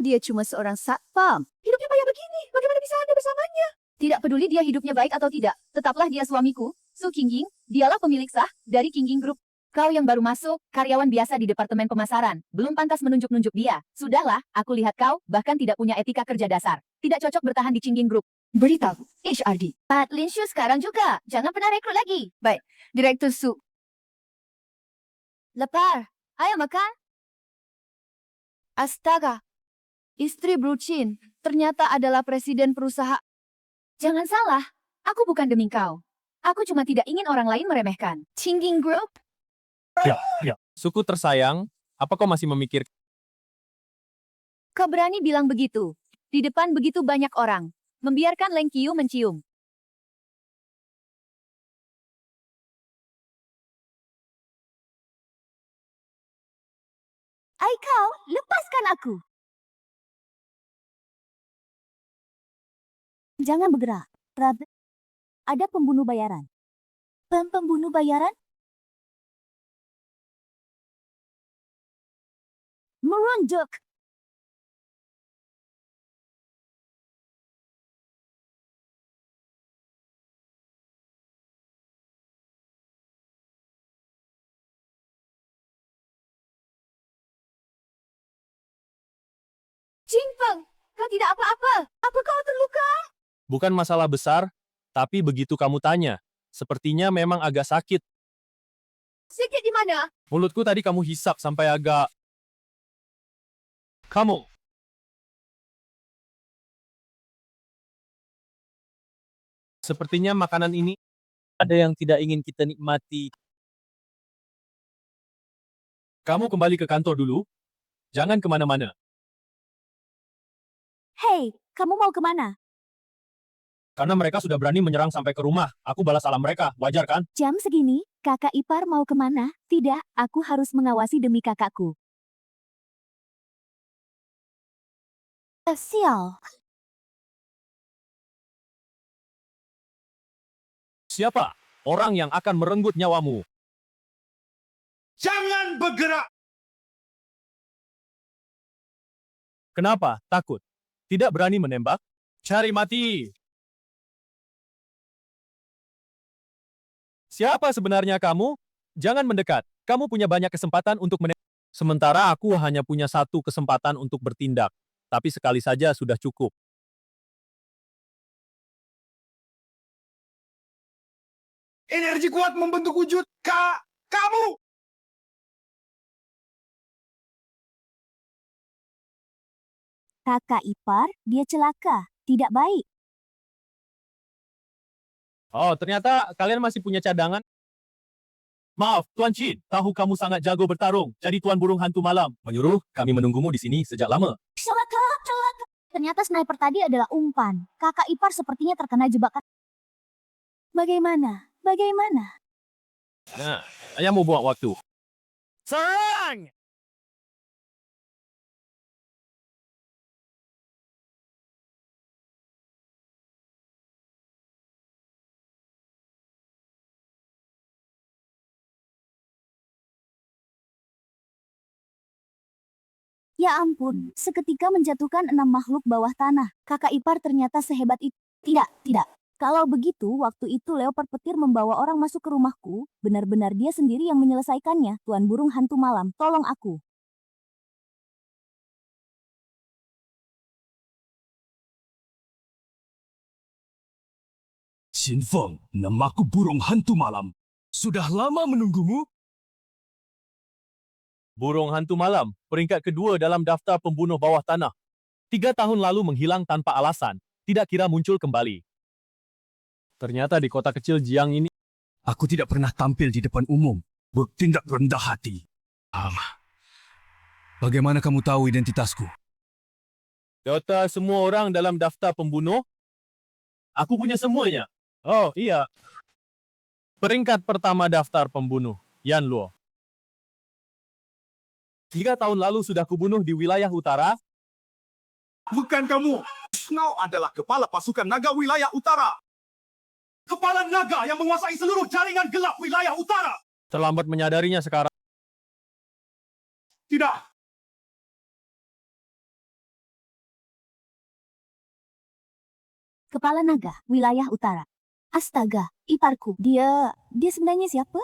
Dia cuma seorang satpam. Hidupnya payah begini. Bagaimana bisa Anda bersamanya? Tidak peduli dia hidupnya baik atau tidak. Tetaplah dia suamiku. Su Qingying, dialah pemilik sah dari Qingying Group. Kau yang baru masuk, karyawan biasa di departemen pemasaran. Belum pantas menunjuk-nunjuk dia. Sudahlah, aku lihat kau bahkan tidak punya etika kerja dasar. Tidak cocok bertahan di Qingying Group. Beritahu, HRD. Pat Lin Shu sekarang juga. Jangan pernah rekrut lagi. Baik, Direktur Su. Lapar. Ayo makan. Astaga. Istri Bruchin ternyata adalah presiden perusahaan. Jangan salah, aku bukan demi kau. Aku cuma tidak ingin orang lain meremehkan. Qingying Group? Ya. Suku tersayang, apa kau masih memikir? Kau berani bilang begitu? Di depan begitu banyak orang. Membiarkan Leng Qiu mencium. Ai kau, lepaskan aku. Jangan bergerak. Rabe. Ada pembunuh bayaran. Pembunuh bayaran? Merunduk. Jingpeng, kau tidak apa-apa. Apa kau terluka? Bukan masalah besar, tapi begitu kamu tanya, sepertinya memang agak sakit. Sakit di mana? Mulutku tadi kamu hisap sampai agak... Kamu. Sepertinya makanan ini ada yang tidak ingin kita nikmati. Kamu kembali ke kantor dulu. Jangan kemana-mana. Hei, kamu mau kemana? Karena mereka sudah berani menyerang sampai ke rumah. Aku balas salam mereka. Wajar kan? Jam segini, kakak ipar mau kemana? Tidak, aku harus mengawasi demi kakakku. Sial. Siapa orang yang akan merenggut nyawamu? Jangan bergerak! Kenapa? Takut? Tidak berani menembak? Cari mati! Siapa sebenarnya kamu? Jangan mendekat. Kamu punya banyak kesempatan untuk menembak. Sementara aku hanya punya satu kesempatan untuk bertindak. Tapi sekali saja sudah cukup. Energi kuat membentuk wujud. Kamu! Kakak ipar, dia celaka. Tidak baik. Oh, ternyata kalian masih punya cadangan? Maaf, Tuan Chin. Tahu kamu sangat jago bertarung. Jadi Tuan Burung Hantu Malam menyuruh kami menunggumu di sini sejak lama. Celaka, celaka. Ternyata sniper tadi adalah umpan. Kakak ipar sepertinya terkena jebakan. Bagaimana? Bagaimana? Nah, saya mau buang waktu. Serang! Ya ampun, seketika menjatuhkan 6 makhluk bawah tanah. Kakak ipar ternyata sehebat itu. Tidak, tidak. Kalau begitu, waktu itu leopard petir membawa orang masuk ke rumahku. Benar-benar dia sendiri yang menyelesaikannya. Tuan Burung Hantu Malam, tolong aku. Xin Feng, namaku Burung Hantu Malam. Sudah lama menunggumu? Burung Hantu Malam, peringkat kedua dalam daftar pembunuh bawah tanah. 3 tahun lalu menghilang tanpa alasan, tidak kira muncul kembali. Ternyata di kota kecil Jiang ini, Aku tidak pernah tampil di depan umum, bertindak rendah hati. Bagaimana kamu tahu identitasku? Data semua orang dalam daftar pembunuh? Aku punya semuanya. Oh, iya. Peringkat pertama daftar pembunuh, Yan Luo. 3 tahun lalu sudah kubunuh di wilayah utara. Bukan kamu. Kau adalah kepala pasukan naga wilayah utara. Kepala naga yang menguasai seluruh jaringan gelap wilayah utara. Terlambat menyadarinya sekarang. Tidak. Kepala naga, wilayah utara. Astaga, iparku. Dia sebenarnya siapa?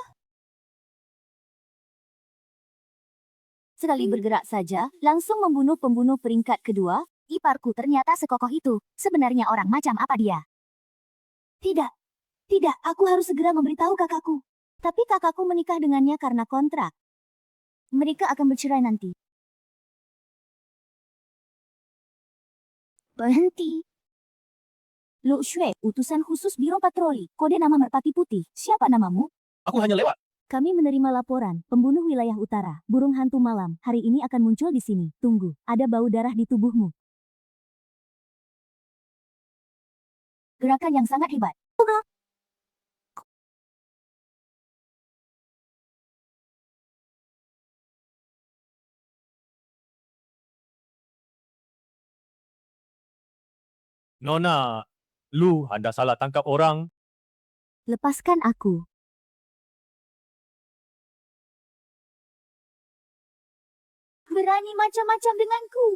Sekali bergerak saja, langsung membunuh pembunuh peringkat kedua. Iparku ternyata sekokoh itu. Sebenarnya orang macam apa dia? Tidak, aku harus segera memberitahu kakakku. Tapi kakakku menikah dengannya karena kontrak. Mereka akan bercerai nanti. Berhenti. Lu Shui, utusan khusus Biro Patroli, kode nama Merpati Putih. Siapa namamu? Aku hanya lewat. Kami menerima laporan, pembunuh wilayah utara, burung hantu malam, hari ini akan muncul di sini. Tunggu, ada bau darah di tubuhmu. Gerakan yang sangat hebat. Nona, Lu, Anda salah tangkap orang. Lepaskan aku. Berani macam-macam denganku.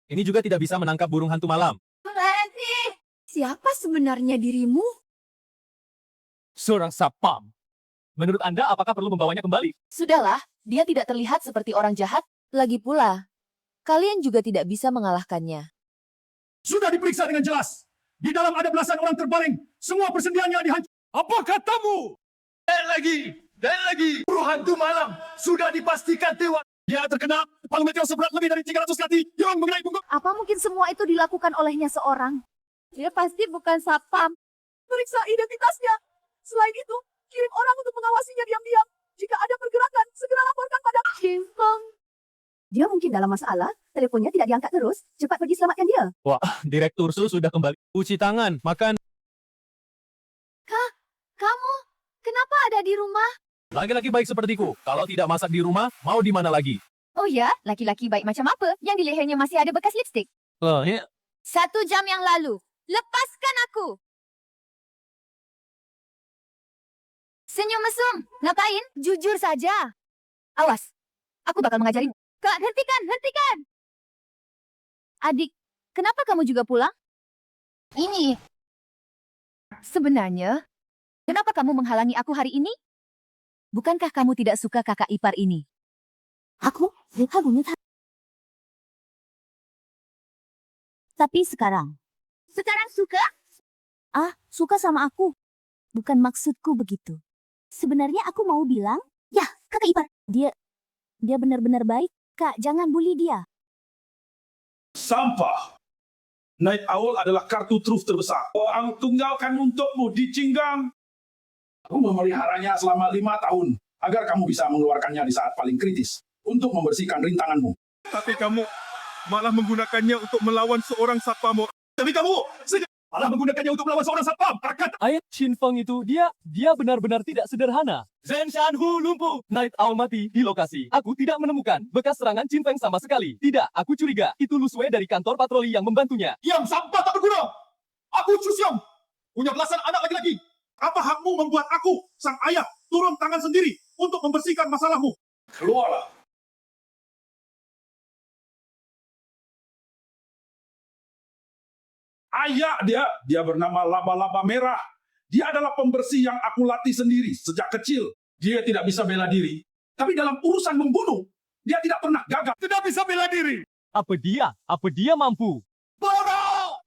Ini juga tidak bisa menangkap burung hantu malam. Siapa sebenarnya dirimu? Seorang sapam. Menurut Anda, apakah perlu membawanya kembali? Sudahlah, dia tidak terlihat seperti orang jahat. Lagi pula, kalian juga tidak bisa mengalahkannya. Sudah diperiksa dengan jelas. Di dalam ada belasan orang terbaring. Semua persendiannya dihancurkan. Apa katamu? Dan lagi. Burung hantu malam sudah dipastikan tewas. Dia terkena palu meteor seberat lebih dari 300 kaki yang mengenai punggung. Apa mungkin semua itu dilakukan olehnya seorang? Dia pasti bukan satpam. Periksa identitasnya. Selain itu, kirim orang untuk mengawasinya diam-diam. Jika ada pergerakan, segera laporkan pada Chimpong. Dia mungkin dalam masalah, teleponnya tidak diangkat terus. Cepat pergi selamatkan dia. Wah, Direktur Su sudah kembali. Cuci tangan, makan. Kamu, kenapa ada di rumah? Laki-laki baik sepertiku. Kalau tidak masak di rumah, mau di mana lagi? Oh ya, laki-laki baik macam apa? Yang di lehernya masih ada bekas lipstik. Oh, ya. 1 jam yang lalu. Lepaskan aku. Senyum mesum. Ngapain? Jujur saja. Awas. Aku bakal mengajarimu. Kak, hentikan. Adik, kenapa kamu juga pulang? Ini. Sebenarnya, kenapa kamu menghalangi aku hari ini? Bukankah kamu tidak suka kakak ipar ini? Aku? Tapi sekarang. Sekarang suka? Suka sama aku. Bukan maksudku begitu. Sebenarnya aku mau bilang, ya, kakak ipar. Dia benar-benar baik. Kak, jangan bully dia. Sampah. Night Owl adalah kartu truf terbesar. Orang tunggalkan untukmu di Cinggang. Aku memeliharanya selama 5 tahun agar kamu bisa mengeluarkannya di saat paling kritis untuk membersihkan rintanganmu. Tapi kamu malah menggunakannya untuk melawan seorang satpam. Tapi kamu malah menggunakannya untuk melawan seorang satpam. Ayat Shin Feng itu, dia benar-benar tidak sederhana. Zhen Shanhu lumpuh. Night Owl mati di lokasi. Aku tidak menemukan bekas serangan Shin Feng sama sekali. Tidak, aku curiga. Itu Lu Sui dari kantor patroli yang membantunya. Diam, sampah tak berguna. Aku Chu Xiong, punya belasan anak laki-laki. Apa hakmu membuat aku, sang ayah, turun tangan sendiri untuk membersihkan masalahmu? Keluarlah. Ayah dia bernama Laba-Laba Merah. Dia adalah pembersih yang aku latih sendiri sejak kecil. Dia tidak bisa bela diri. Tapi dalam urusan membunuh, dia tidak pernah gagal. Tidak bisa bela diri. Apa dia mampu? Bodoh!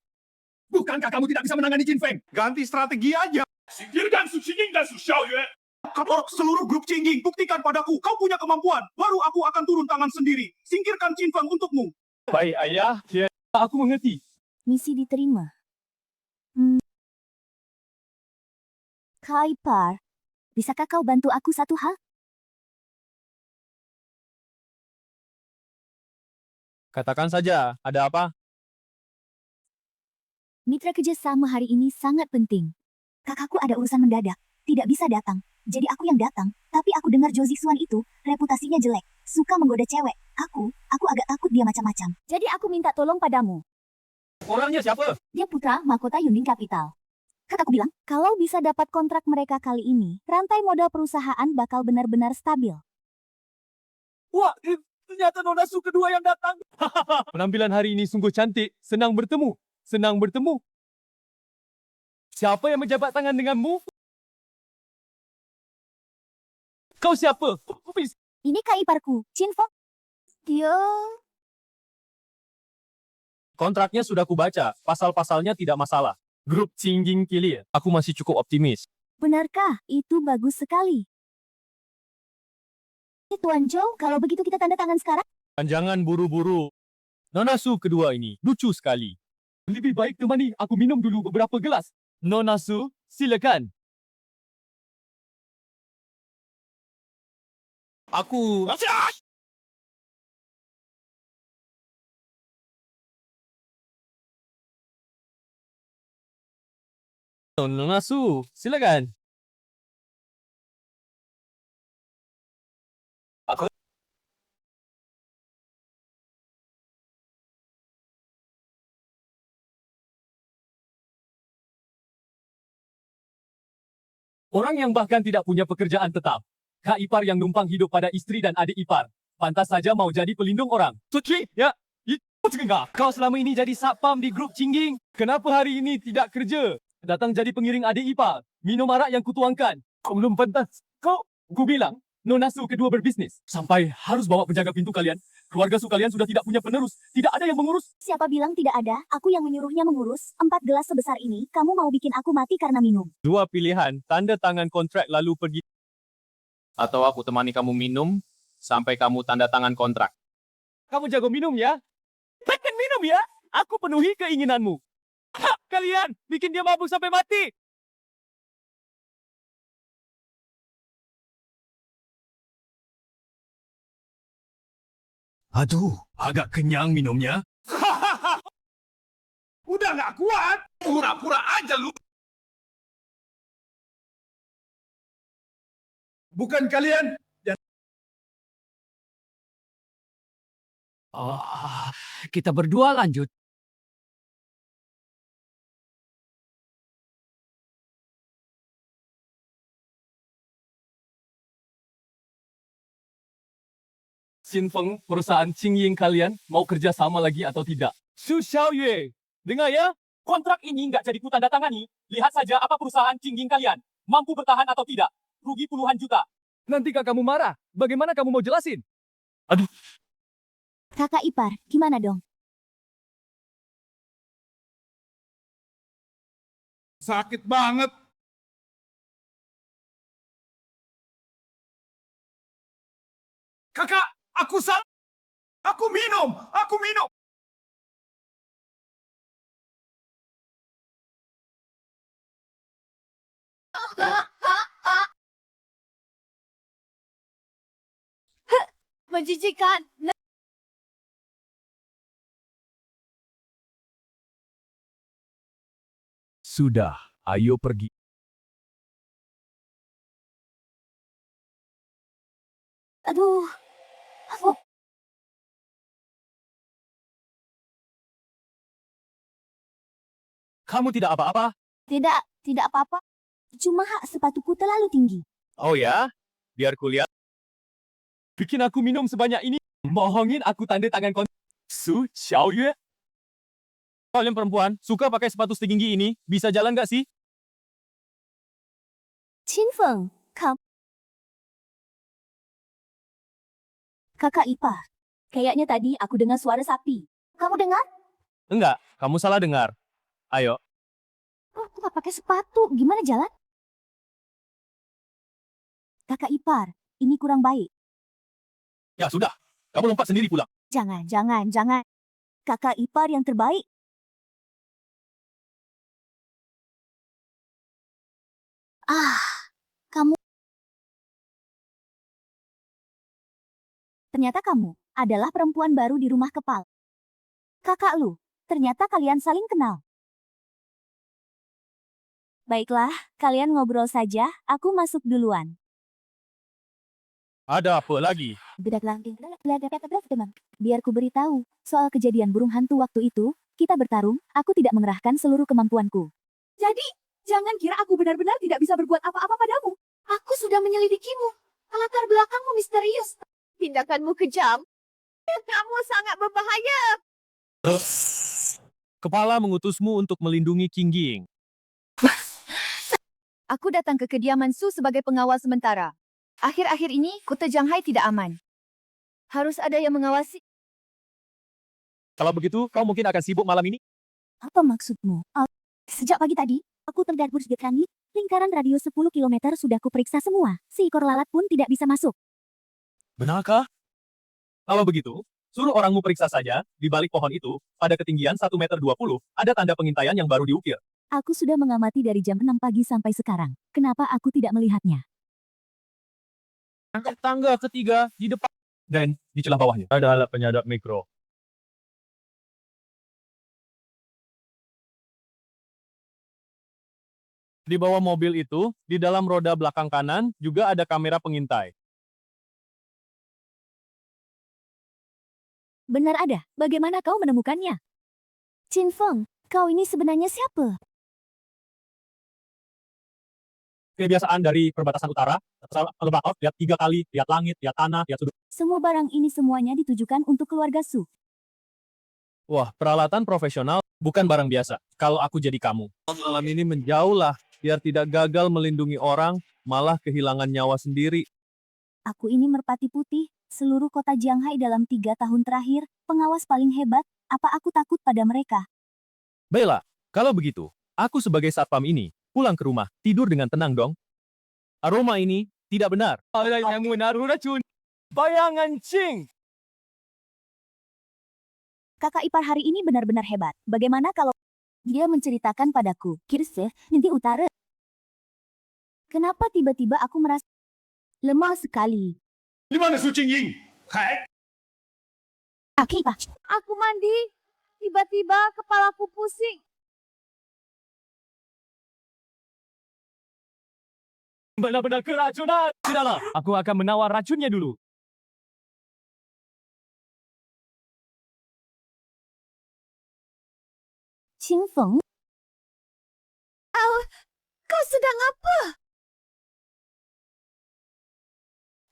Bukankah kamu tidak bisa menangani Jin Feng? Ganti strategi aja. Singkirkan Su Xingyin dan Su Xiaoyue. Kapolok seluruh grup Cingging, buktikan padaku kau punya kemampuan. Baru aku akan turun tangan sendiri. Singkirkan Chin Feng untukmu. Baik, ayah. Ya, aku mengerti. Misi diterima. Kak Ipar, bisakah kau bantu aku satu hal? Katakan saja, ada apa? Mitra kerjasama hari ini sangat penting. Kakakku ada urusan mendadak, tidak bisa datang. Jadi aku yang datang, tapi aku dengar Josie Xuan itu, reputasinya jelek, suka menggoda cewek. Aku agak takut dia macam-macam. Jadi aku minta tolong padamu. Orangnya siapa? Dia putra mahkota Yunding Capital. Kakakku bilang, kalau bisa dapat kontrak mereka kali ini, rantai modal perusahaan bakal benar-benar stabil. Wah, ternyata Nona Su kedua yang datang. Penampilan hari ini sungguh cantik. Senang bertemu. Senang bertemu. Siapa yang menjabat tangan denganmu? Kau siapa? Ini Kak Iparku, Chin Feng. Dia... Kontraknya sudah kubaca. Pasal-pasalnya tidak masalah. Grup Cingging Kilir. Aku masih cukup optimis. Benarkah? Itu bagus sekali. Tuan Zhou, kalau begitu kita tanda tangan sekarang? Jangan buru-buru. Nona Su kedua ini lucu sekali. Lebih baik temani aku minum dulu beberapa gelas. Nona Su, silakan. Aku... Nona Su, silakan. Orang yang bahkan tidak punya pekerjaan tetap. Kak ipar yang numpang hidup pada istri dan adik ipar. Pantas saja mau jadi pelindung orang. Suci, ya. Itu enggak. Kau selama ini jadi satpam di grup Cingging. Kenapa hari ini tidak kerja? Datang jadi pengiring adik ipar. Minum arak yang kutuangkan. Kau belum pantas. Ku bilang, Nona Su kedua berbisnis. Sampai harus bawa penjaga pintu kalian. Keluarga Su kalian sudah tidak punya penerus. Tidak ada yang mengurus. Siapa bilang tidak ada? Aku yang menyuruhnya mengurus. 4 gelas sebesar ini, kamu mau bikin aku mati karena minum. Dua pilihan, tanda tangan kontrak lalu pergi. Atau aku temani kamu minum, sampai kamu tanda tangan kontrak. Kamu jago minum ya? Pengen minum ya? Aku penuhi keinginanmu. Kalian, bikin dia mabuk sampai mati. Aduh, agak kenyang minumnya. Udah nggak kuat. Pura-pura aja lu. Bukan kalian. Kita berdua lanjut. Xin Feng, perusahaan Qingying kalian mau kerja sama lagi atau tidak? Su Xiaoyue, dengar ya? Kontrak ini nggak jadi kutanda tangani. Lihat saja apa perusahaan Qingying kalian. Mampu bertahan atau tidak. Rugi puluhan juta. Nanti kamu marah. Bagaimana kamu mau jelasin? Aduh. Kakak ipar, gimana dong? Sakit banget. Kakak, aku salah. Aku minum. Aku minum. Menjijikan. Sudah, ayo pergi. Aduh. Kamu tidak apa-apa? Tidak apa-apa. Cuma hak sepatuku terlalu tinggi. Oh ya? Biar kulihat. Bikin aku minum sebanyak ini. Bohongin aku tanda tangan kontrak. Su Xiaoyue. Kalian perempuan, suka pakai sepatu setinggi ini? Bisa jalan nggak sih? Chin Feng, Kakak ipar. Kayaknya tadi aku dengar suara sapi. Kamu dengar? Enggak, kamu salah dengar. Ayo. Oh, aku nggak pakai sepatu. Gimana jalan? Kakak ipar, ini kurang baik. Ya sudah, kamu lompat sendiri pulang. Jangan, jangan, jangan. Kakak ipar yang terbaik. Kamu. Ternyata kamu adalah perempuan baru di rumah kepal. Kakak lu, ternyata kalian saling kenal. Baiklah, kalian ngobrol saja, aku masuk duluan. Ada apa lagi? Biar ku beritahu, soal kejadian burung hantu waktu itu, kita bertarung, aku tidak mengerahkan seluruh kemampuanku. Jadi, jangan kira aku benar-benar tidak bisa berbuat apa-apa padamu. Aku sudah menyelidikimu. Latar belakangmu misterius. Tindakanmu kejam. Kamu sangat berbahaya. Kepala mengutusmu untuk melindungi Qingying. Aku datang ke kediaman Su sebagai pengawal sementara. Akhir-akhir ini, kota Shanghai tidak aman. Harus ada yang mengawasi. Kalau begitu, kau mungkin akan sibuk malam ini? Apa maksudmu? Sejak pagi tadi, aku terdarbus di langit, lingkaran radio 10 km sudah kuperiksa semua. Seekor lalat pun tidak bisa masuk. Benarkah? Kalau begitu, suruh orangmu periksa saja, di balik pohon itu, pada ketinggian 1,20 meter, ada tanda pengintaian yang baru diukir. Aku sudah mengamati dari jam 6 pagi sampai sekarang. Kenapa aku tidak melihatnya? Angkat tangga ketiga di depan. Dan di celah bawahnya. Ada alat penyadap mikro. Di bawah mobil itu, di dalam roda belakang kanan, juga ada kamera pengintai. Benar ada. Bagaimana kau menemukannya? Chin Feng, kau ini sebenarnya siapa? Kebiasaan dari perbatasan utara, lihat 3 kali, lihat langit, lihat tanah, lihat sudut. Semua barang ini semuanya ditujukan untuk keluarga Su. Wah, peralatan profesional bukan barang biasa. Kalau aku jadi kamu, malam ini menjauhlah, biar tidak gagal melindungi orang, malah kehilangan nyawa sendiri. Aku ini merpati putih, seluruh kota Shanghai dalam 3 tahun terakhir, pengawas paling hebat, apa aku takut pada mereka? Baiklah, kalau begitu, aku sebagai satpam ini, pulang ke rumah, tidur dengan tenang dong. Aroma ini tidak benar. Ada yang menaruh racun. Bayangan Qing. Kakak ipar hari ini benar-benar hebat. Bagaimana kalau dia menceritakan padaku, Kirse, nanti utara. Kenapa tiba-tiba aku merasa lemah sekali? Di mana Su Qingying? Hai. Kakak ipar, Aku mandi. Tiba-tiba kepalaku pusing. Benar-benar keracunan. Sudahlah, aku akan menawar racunnya dulu. Qin Feng, Kau sedang apa?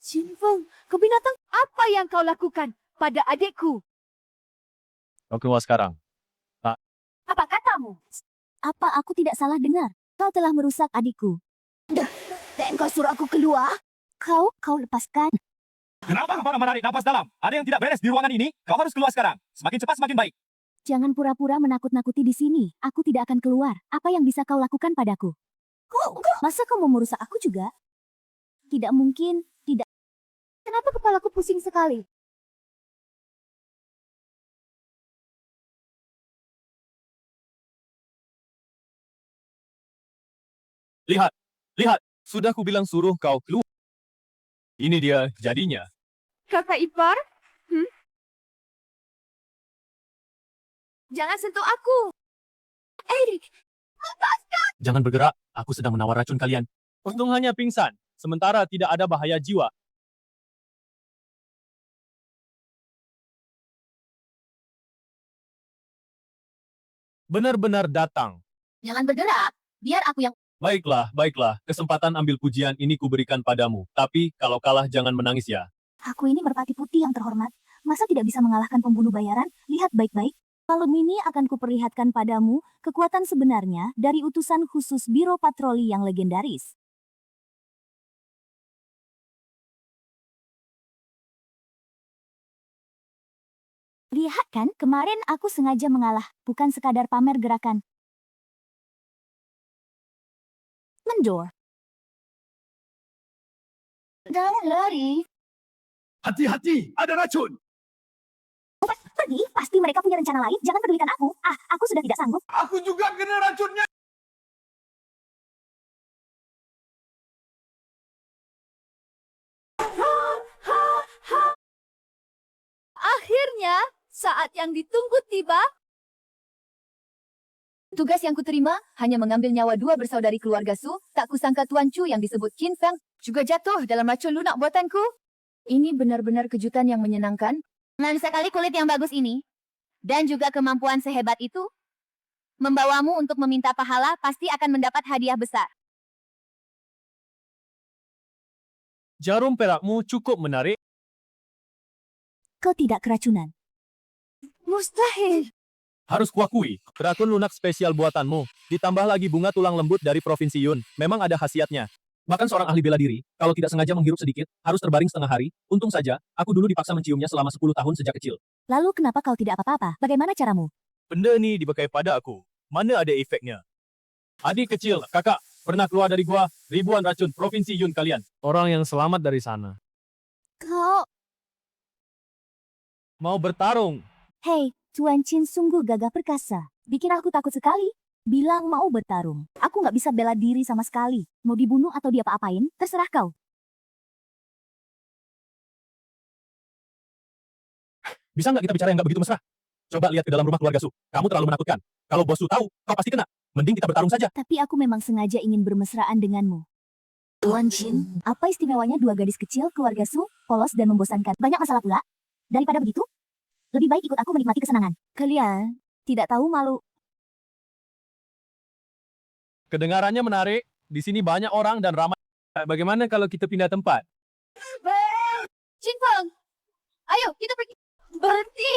Qin Feng, Kau binatang, apa yang kau lakukan pada adikku? Kau keluar sekarang. apa katamu? Apa aku tidak salah dengar? Kau telah merusak adikku. Dan kau suruh aku keluar? Kau lepaskan. Kenapa kau menarik napas dalam? Ada yang tidak beres di ruangan ini? Kau harus keluar sekarang. Semakin cepat semakin baik. Jangan pura-pura menakut-nakuti di sini. Aku tidak akan keluar. Apa yang bisa kau lakukan padaku? Masa kau mau merusak aku juga? Tidak mungkin. Tidak. Kenapa kepalaku pusing sekali? Lihat, lihat. Sudah kubilang suruh kau keluar. Ini dia jadinya. Kakak ipar? Jangan sentuh aku. Eric, Jangan bergerak, aku sedang menawar racun kalian. Untung hanya pingsan, sementara tidak ada bahaya jiwa. Benar-benar datang. jangan bergerak. Biar aku yang... Baiklah, baiklah. Kesempatan ambil pujian ini kuberikan padamu. Tapi, kalau kalah jangan menangis ya. Aku ini merpati putih yang terhormat. Masa tidak bisa mengalahkan pembunuh bayaran? Lihat baik-baik. Malam ini akan kuperlihatkan padamu kekuatan sebenarnya dari utusan khusus Biro Patroli yang legendaris. Lihat kan, kemarin aku sengaja mengalah, bukan sekadar pamer gerakan. Mendor. Jangan lari. Hati-hati, ada racun. Pergi, pasti mereka punya rencana lain. Jangan pedulikan aku. Aku sudah tidak sanggup. Aku juga kena racunnya. Akhirnya, saat yang ditunggu tiba. Tugas yang kuterima hanya mengambil nyawa 2 bersaudari keluarga Su. Tak kusangka Tuan Chu yang disebut Qin Feng juga jatuh dalam racun lunak buatanku. Ini benar-benar kejutan yang menyenangkan. Senang sekali kulit yang bagus ini. Dan juga kemampuan sehebat itu. Membawamu untuk meminta pahala pasti akan mendapat hadiah besar. Jarum perakmu cukup menarik. Kau tidak keracunan. Mustahil. Harus kuakui, racun lunak spesial buatanmu. Ditambah lagi bunga tulang lembut dari Provinsi Yun. Memang ada khasiatnya. Bahkan seorang ahli bela diri, kalau tidak sengaja menghirup sedikit, harus terbaring setengah hari. Untung saja, aku dulu dipaksa menciumnya selama 10 tahun sejak kecil. Lalu kenapa kau tidak apa-apa? Bagaimana caramu? Benda ini dipakai pada aku. Mana ada efeknya? Adik kecil, kakak, pernah keluar dari gua ribuan racun Provinsi Yun kalian. Orang yang selamat dari sana. Kau... Mau bertarung? Hei, Tuan Chin sungguh gagah perkasa. Bikin aku takut sekali. Bilang mau bertarung. Aku nggak bisa bela diri sama sekali. Mau dibunuh atau diapa-apain, terserah kau. Bisa nggak kita bicara yang nggak begitu mesra? Coba lihat ke dalam rumah keluarga Su. Kamu terlalu menakutkan. Kalau bos Su tahu, kau pasti kena. Mending kita bertarung saja. Tapi aku memang sengaja ingin bermesraan denganmu. Tuan Chin, apa istimewanya 2 gadis kecil keluarga Su, polos dan membosankan? Banyak masalah pula. Daripada begitu, lebih baik ikut aku menikmati kesenangan. Kalian tidak tahu malu. Kedengarannya menarik. Di sini banyak orang dan ramai. Bagaimana kalau kita pindah tempat? Qin Feng, ayo kita pergi. Berhenti.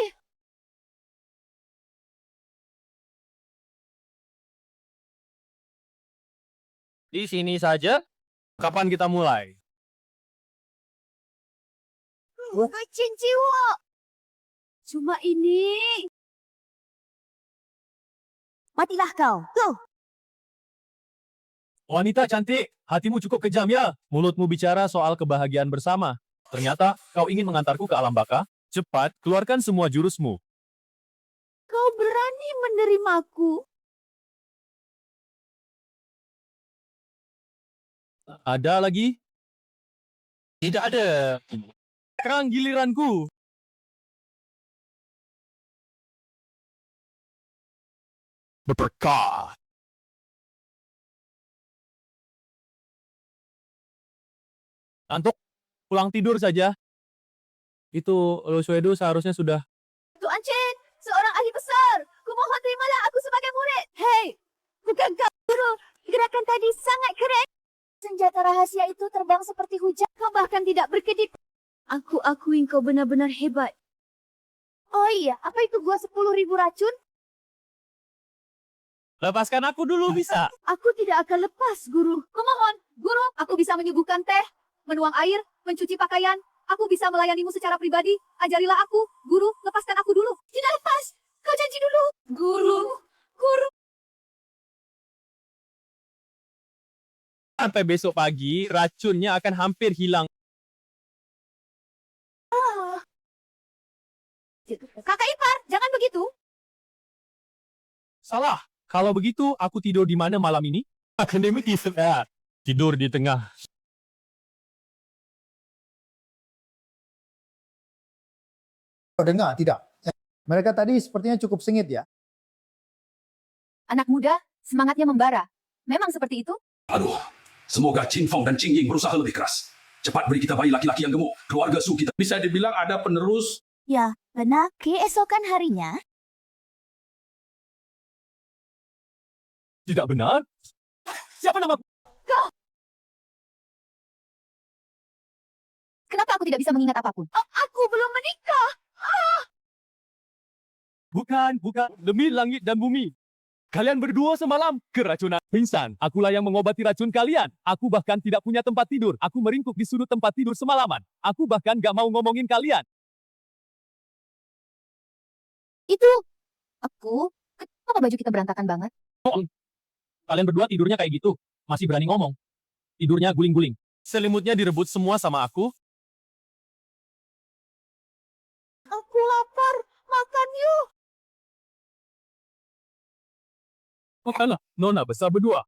Di sini saja? Kapan kita mulai? Qin Jiwo. Cuma ini. Matilah kau. Tuh. Wanita cantik, hatimu cukup kejam ya. Mulutmu bicara soal kebahagiaan bersama. Ternyata kau ingin mengantarku ke alam baka? Cepat, keluarkan semua jurusmu. Kau berani menerimaku. Ada lagi? Tidak ada. Sekarang giliranku. Berkah. Antuk, pulang tidur saja. Itu Lu Suedo seharusnya sudah. Tuan Chen, seorang ahli besar. Kumohon terimalah aku sebagai murid. Hei, bukan kau guru. Gerakan tadi sangat keren. Senjata rahasia itu terbang seperti hujan. Kau bahkan tidak berkedip. Aku akui kau benar-benar hebat. Oh iya, apa itu gua 10.000 racun? Lepaskan aku dulu bisa. Aku tidak akan lepas, guru. Kumohon, guru, aku bisa menyuguhkan teh, menuang air, mencuci pakaian. Aku bisa melayanimu secara pribadi. Ajarilah aku, guru, lepaskan aku dulu. Tidak lepas. Kau janji dulu. Guru, guru. Sampai besok pagi, racunnya akan hampir hilang. Kakak ipar, jangan begitu. Salah. Kalau begitu, aku tidur di mana malam ini? Akademik istirahat. Tidur di tengah. Kau dengar tidak? Mereka tadi sepertinya cukup sengit ya. Anak muda, semangatnya membara. Memang seperti itu? Aduh, semoga Qin Feng dan Qing Ying berusaha lebih keras. Cepat beri kita bayi laki-laki yang gemuk. Keluarga Su kita. Bisa dibilang ada penerus. Ya, benar. Keesokan harinya, Tidak benar? Siapa namaku? Kenapa aku tidak bisa mengingat apapun? Aku belum menikah. Bukan. Demi langit dan bumi. Kalian berdua semalam keracunan. Pingsan. Akulah yang mengobati racun kalian. Aku bahkan tidak punya tempat tidur. Aku meringkuk di sudut tempat tidur semalaman. Aku bahkan gak mau ngomongin kalian. Itu aku. Kenapa baju kita berantakan banget? Kalian berdua tidurnya kayak gitu. Masih berani ngomong. Tidurnya guling-guling. Selimutnya direbut semua sama aku. Aku lapar, makan yuk. Makanlah, Nona besar berdua.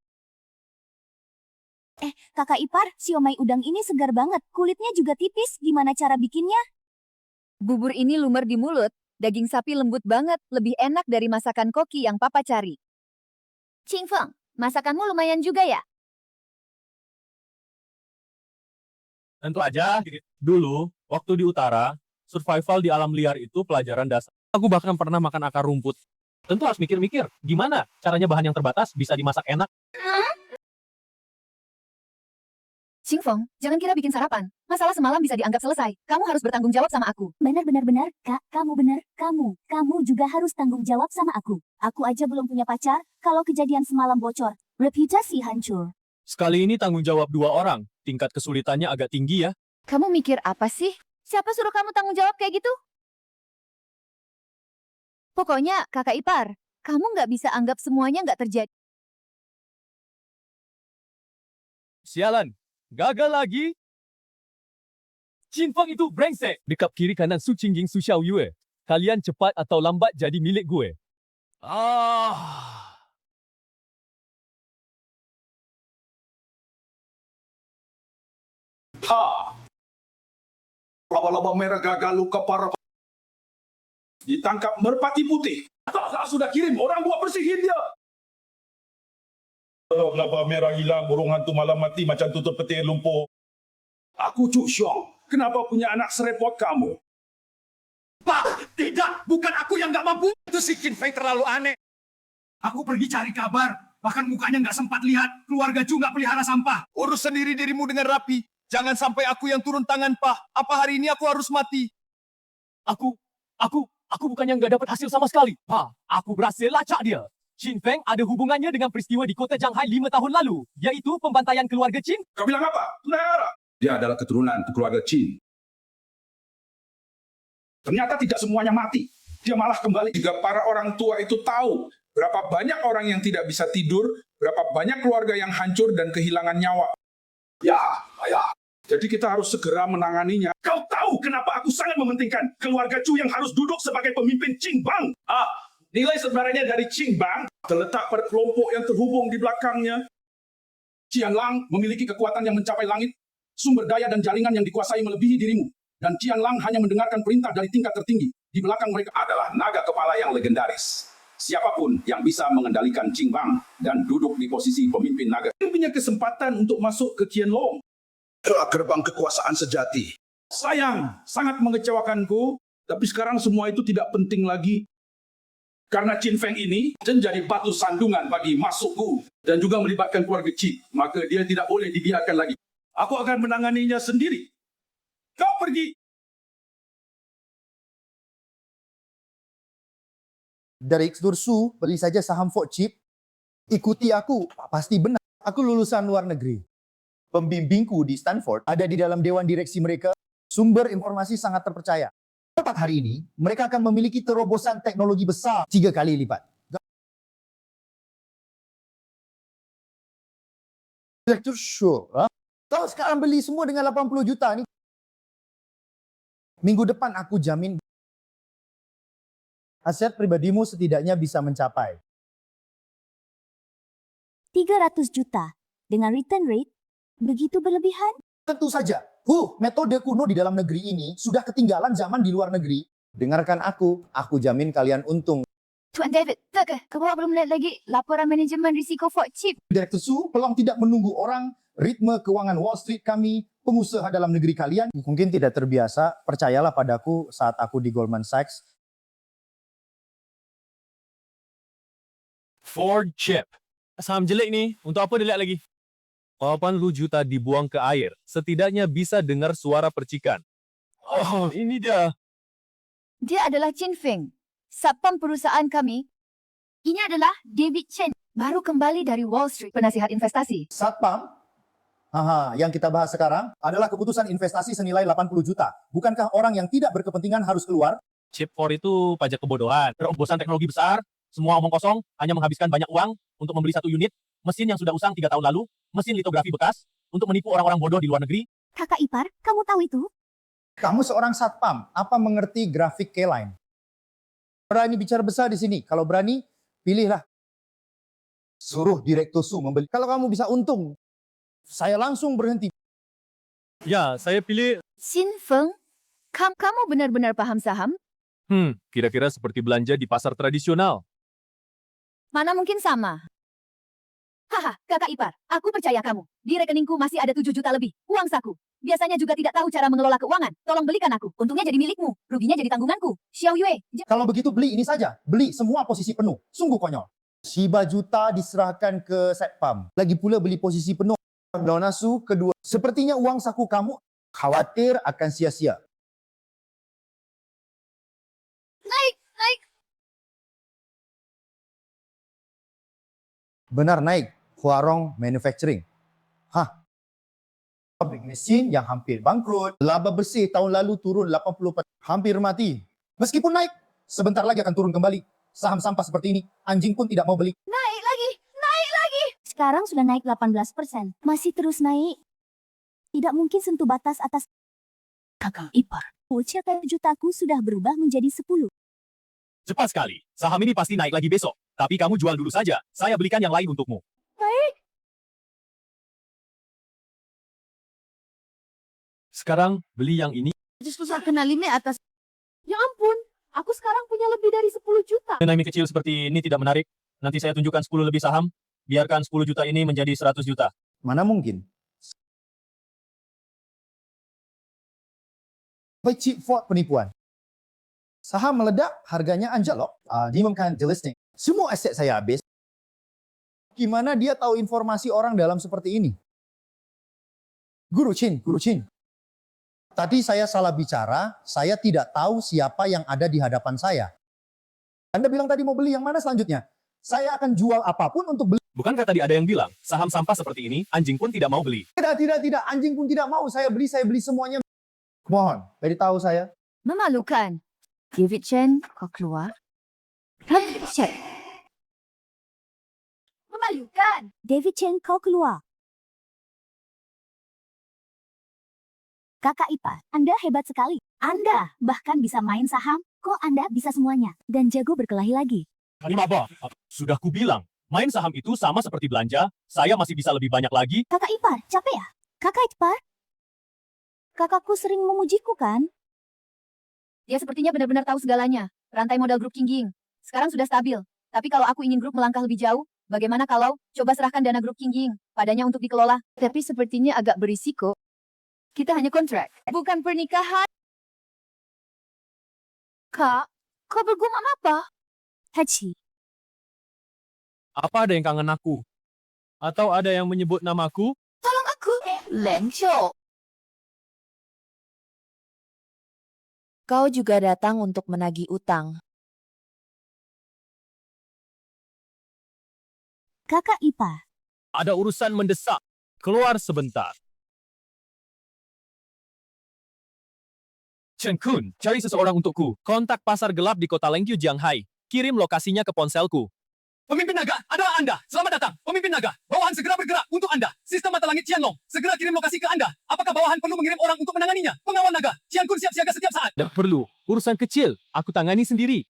Kakak ipar, siomay udang ini segar banget. Kulitnya juga tipis. Gimana cara bikinnya? Bubur ini lumer di mulut. Daging sapi lembut banget, lebih enak dari masakan koki yang papa cari. Qingfeng, masakanmu lumayan juga ya? Tentu aja, dulu, waktu di utara, survival di alam liar itu pelajaran dasar. Aku bahkan pernah makan akar rumput. Tentu harus mikir-mikir, gimana caranya bahan yang terbatas bisa dimasak enak. Qingfeng, jangan kira bikin sarapan. Masalah semalam bisa dianggap selesai. Kamu harus bertanggung jawab sama aku. Benar-benar, Kak. Kamu benar. Kamu juga harus tanggung jawab sama aku. Aku aja belum punya pacar. Kalau kejadian semalam bocor, reputasi hancur. Sekali ini tanggung jawab 2 orang. Tingkat kesulitannya agak tinggi ya. Kamu mikir apa sih? Siapa suruh kamu tanggung jawab kayak gitu? Pokoknya, kakak ipar, kamu nggak bisa anggap semuanya nggak terjadi. Sialan, gagal lagi. Qingfeng itu brengsek. Dekat kiri kanan Su Qingying Su Xiao Yue. Kalian cepat atau lambat jadi milik gue. Ha! Laba-laba merah gagal luka parah. Ditangkap merpati putih. Tak sudah kirim orang buat bersihin dia. Kalau laba merah hilang, burung hantu malam mati macam tutup petir lumpur. Aku Cuk Xiong. Kenapa punya anak serepot kamu? Pak, tidak. Bukan aku yang nggak mampu. Itu si Qin Fei terlalu aneh. Aku pergi cari kabar. Bahkan mukanya nggak sempat lihat. Keluarga Chu nggak pelihara sampah. Urus sendiri dirimu dengan rapi. Jangan sampai aku yang turun tangan, Pak. Apa hari ini aku harus mati? Aku bukannya nggak dapat hasil sama sekali. Pak, aku berhasil lacak dia. Qin Feng ada hubungannya dengan peristiwa di kota Shanghai 5 tahun lalu. Yaitu pembantaian keluarga Qin. Kau bilang apa? Tunayara. Dia adalah keturunan keluarga Qin. Ternyata tidak semuanya mati. Dia malah kembali jika para orang tua itu tahu berapa banyak orang yang tidak bisa tidur, berapa banyak keluarga yang hancur dan kehilangan nyawa. Ya. Jadi kita harus segera menanganinya. Kau tahu kenapa aku sangat mementingkan keluarga Chu yang harus duduk sebagai pemimpin Qingbang? Nilai sebenarnya dari Qingbang terletak pada kelompok yang terhubung di belakangnya. Qianlang memiliki kekuatan yang mencapai langit, sumber daya dan jaringan yang dikuasai melebihi dirimu. Dan Qianlang hanya mendengarkan perintah dari tingkat tertinggi. Di belakang mereka adalah naga kepala yang legendaris. Siapapun yang bisa mengendalikan Qingbang dan duduk di posisi pemimpin naga punya kesempatan untuk masuk ke Qianlong. Gerbang kekuasaan sejati. Sayang, sangat mengecewakanku. Tapi sekarang semua itu tidak penting lagi. Karena Qin Feng ini menjadi batu sandungan bagi masukku dan juga melibatkan keluarga Qin, maka dia tidak boleh dibiarkan lagi. Aku akan menanganinya sendiri. Kau pergi. Dari Ekstur Su, beli saja saham Fort Chip. Ikuti aku, pasti benar. Aku lulusan luar negeri. Pembimbingku di Stanford ada di dalam dewan direksi mereka. Sumber informasi sangat terpercaya. Tepat hari ini, mereka akan memiliki terobosan teknologi besar 3 kali lipat. Direktur Su, kau sekarang beli semua dengan 80 juta nih. Minggu depan aku jamin aset pribadimu setidaknya bisa mencapai 300 juta. Dengan return rate, begitu berlebihan? tentu saja. Metode kuno di dalam negeri ini sudah ketinggalan zaman di luar negeri. Dengarkan aku jamin kalian untung. Tuan David, kamu belum lihat lagi laporan manajemen risiko Fort Chip. Direktur Su, peluang tidak menunggu orang, ritme keuangan Wall Street kami, pengusaha dalam negeri kalian mungkin tidak terbiasa. Percayalah padaku saat aku di Goldman Sachs. Ford Chip. Saham jelek nih. Untuk apa dilihat lagi? 80 juta dibuang ke air. Setidaknya bisa dengar suara percikan. Oh, ini dia. Dia adalah Qin Feng, satpam perusahaan kami. Ini adalah David Chen, baru kembali dari Wall Street, penasihat investasi. Satpam, yang kita bahas sekarang adalah keputusan investasi senilai 80 juta. Bukankah orang yang tidak berkepentingan harus keluar? Chip 4 itu pajak kebodohan. Terobosan teknologi besar. Semua omong kosong, hanya menghabiskan banyak uang untuk membeli 1 unit. Mesin yang sudah usang 3 tahun lalu. Mesin litografi bekas. untuk menipu orang-orang bodoh di luar negeri? Kakak ipar, kamu tahu itu? Kamu seorang satpam, apa mengerti grafik K-line? Berani bicara besar di sini. Kalau berani, pilihlah. Suruh Direktur Su membeli. Kalau kamu bisa untung, saya langsung berhenti. Ya, saya pilih... Xin Feng, kamu benar-benar paham saham? Kira-kira seperti belanja di pasar tradisional. Mana mungkin sama? Haha, kakak ipar, aku percaya kamu. Di rekeningku masih ada 7 juta lebih, uang saku. Biasanya juga tidak tahu cara mengelola keuangan. Tolong belikan aku. Untungnya jadi milikmu, ruginya jadi tanggunganku. Xiao Yue. Kalau begitu beli ini saja. Beli semua posisi penuh. Sungguh konyol. Shiba juta diserahkan ke satpam. Lagi pula beli posisi penuh. Dona Su kedua. Sepertinya uang saku kamu khawatir akan sia-sia. Naik. Benar naik. Huarong Manufacturing. Hah? Pabrik mesin yang hampir bangkrut. Laba bersih tahun lalu turun 80%. Hampir mati. Meskipun naik, sebentar lagi akan turun kembali. Saham sampah seperti ini, anjing pun tidak mau beli. Naik lagi. Sekarang sudah naik 18%. Masih terus naik. Tidak mungkin sentuh batas atas. Kakak ipar. Ucapan jutaku sudah berubah menjadi 10. Cepat sekali. Saham ini pasti naik lagi besok. Tapi kamu jual dulu saja. Saya belikan yang lain untukmu. Sekarang beli yang ini. Justru saya kenal ini atas... Ya ampun, aku sekarang punya lebih dari 10 juta. Nami kecil seperti ini tidak menarik. Nanti saya tunjukkan 10 lebih saham. Biarkan 10 juta ini menjadi 100 juta. Mana mungkin? Chip Ford penipuan. Saham meledak, harganya anjlok. Diumumkan delisting. Semua aset saya habis. Gimana dia tahu informasi orang dalam seperti ini? Guru Chin. Tadi saya salah bicara, saya tidak tahu siapa yang ada di hadapan saya. Anda bilang tadi mau beli yang mana selanjutnya? Saya akan jual apapun untuk beli. Bukankah tadi ada yang bilang, saham sampah seperti ini, anjing pun tidak mau beli. Tidak. Anjing pun tidak mau. Saya beli semuanya. Mohon, beritahu saya. Memalukan. David Chen, kau keluar. Cek. Memalukan. David Chen, kau keluar. Kakak ipar, Anda hebat sekali. Anda bahkan bisa main saham. Kok Anda bisa semuanya? Dan jago berkelahi lagi. Kalimaba, sudah kubilang, main saham itu sama seperti belanja, saya masih bisa lebih banyak lagi. Kakak ipar, capek ya? Kakak ipar? Kakakku sering memujiku kan? Dia sepertinya benar-benar tahu segalanya. Rantai modal grup King Ying. Sekarang sudah stabil. Tapi kalau aku ingin grup melangkah lebih jauh, bagaimana kalau coba serahkan dana grup King Ying padanya untuk dikelola? Tapi sepertinya agak berisiko. Kita hanya kontrak, bukan pernikahan. Kak, kau bergumam apa? Hachi. Apa ada yang kangen aku? Atau ada yang menyebut namaku? Tolong aku. Leng Chou. Kau juga datang untuk menagih utang. Kakak ipar. Ada urusan mendesak. Keluar sebentar. Chen Kun, cari seseorang untukku. Kontak pasar gelap di kota Lengqiu, Jianghai. Kirim lokasinya ke ponselku. Pemimpin naga, adalah Anda. Selamat datang. Pemimpin naga, bawahan segera bergerak untuk Anda. Sistem mata langit Qianlong, segera kirim lokasi ke Anda. Apakah bawahan perlu mengirim orang untuk menanganinya? Pengawal naga, Qian Kun siap siaga setiap saat. Tidak perlu. Urusan kecil. Aku tangani sendiri.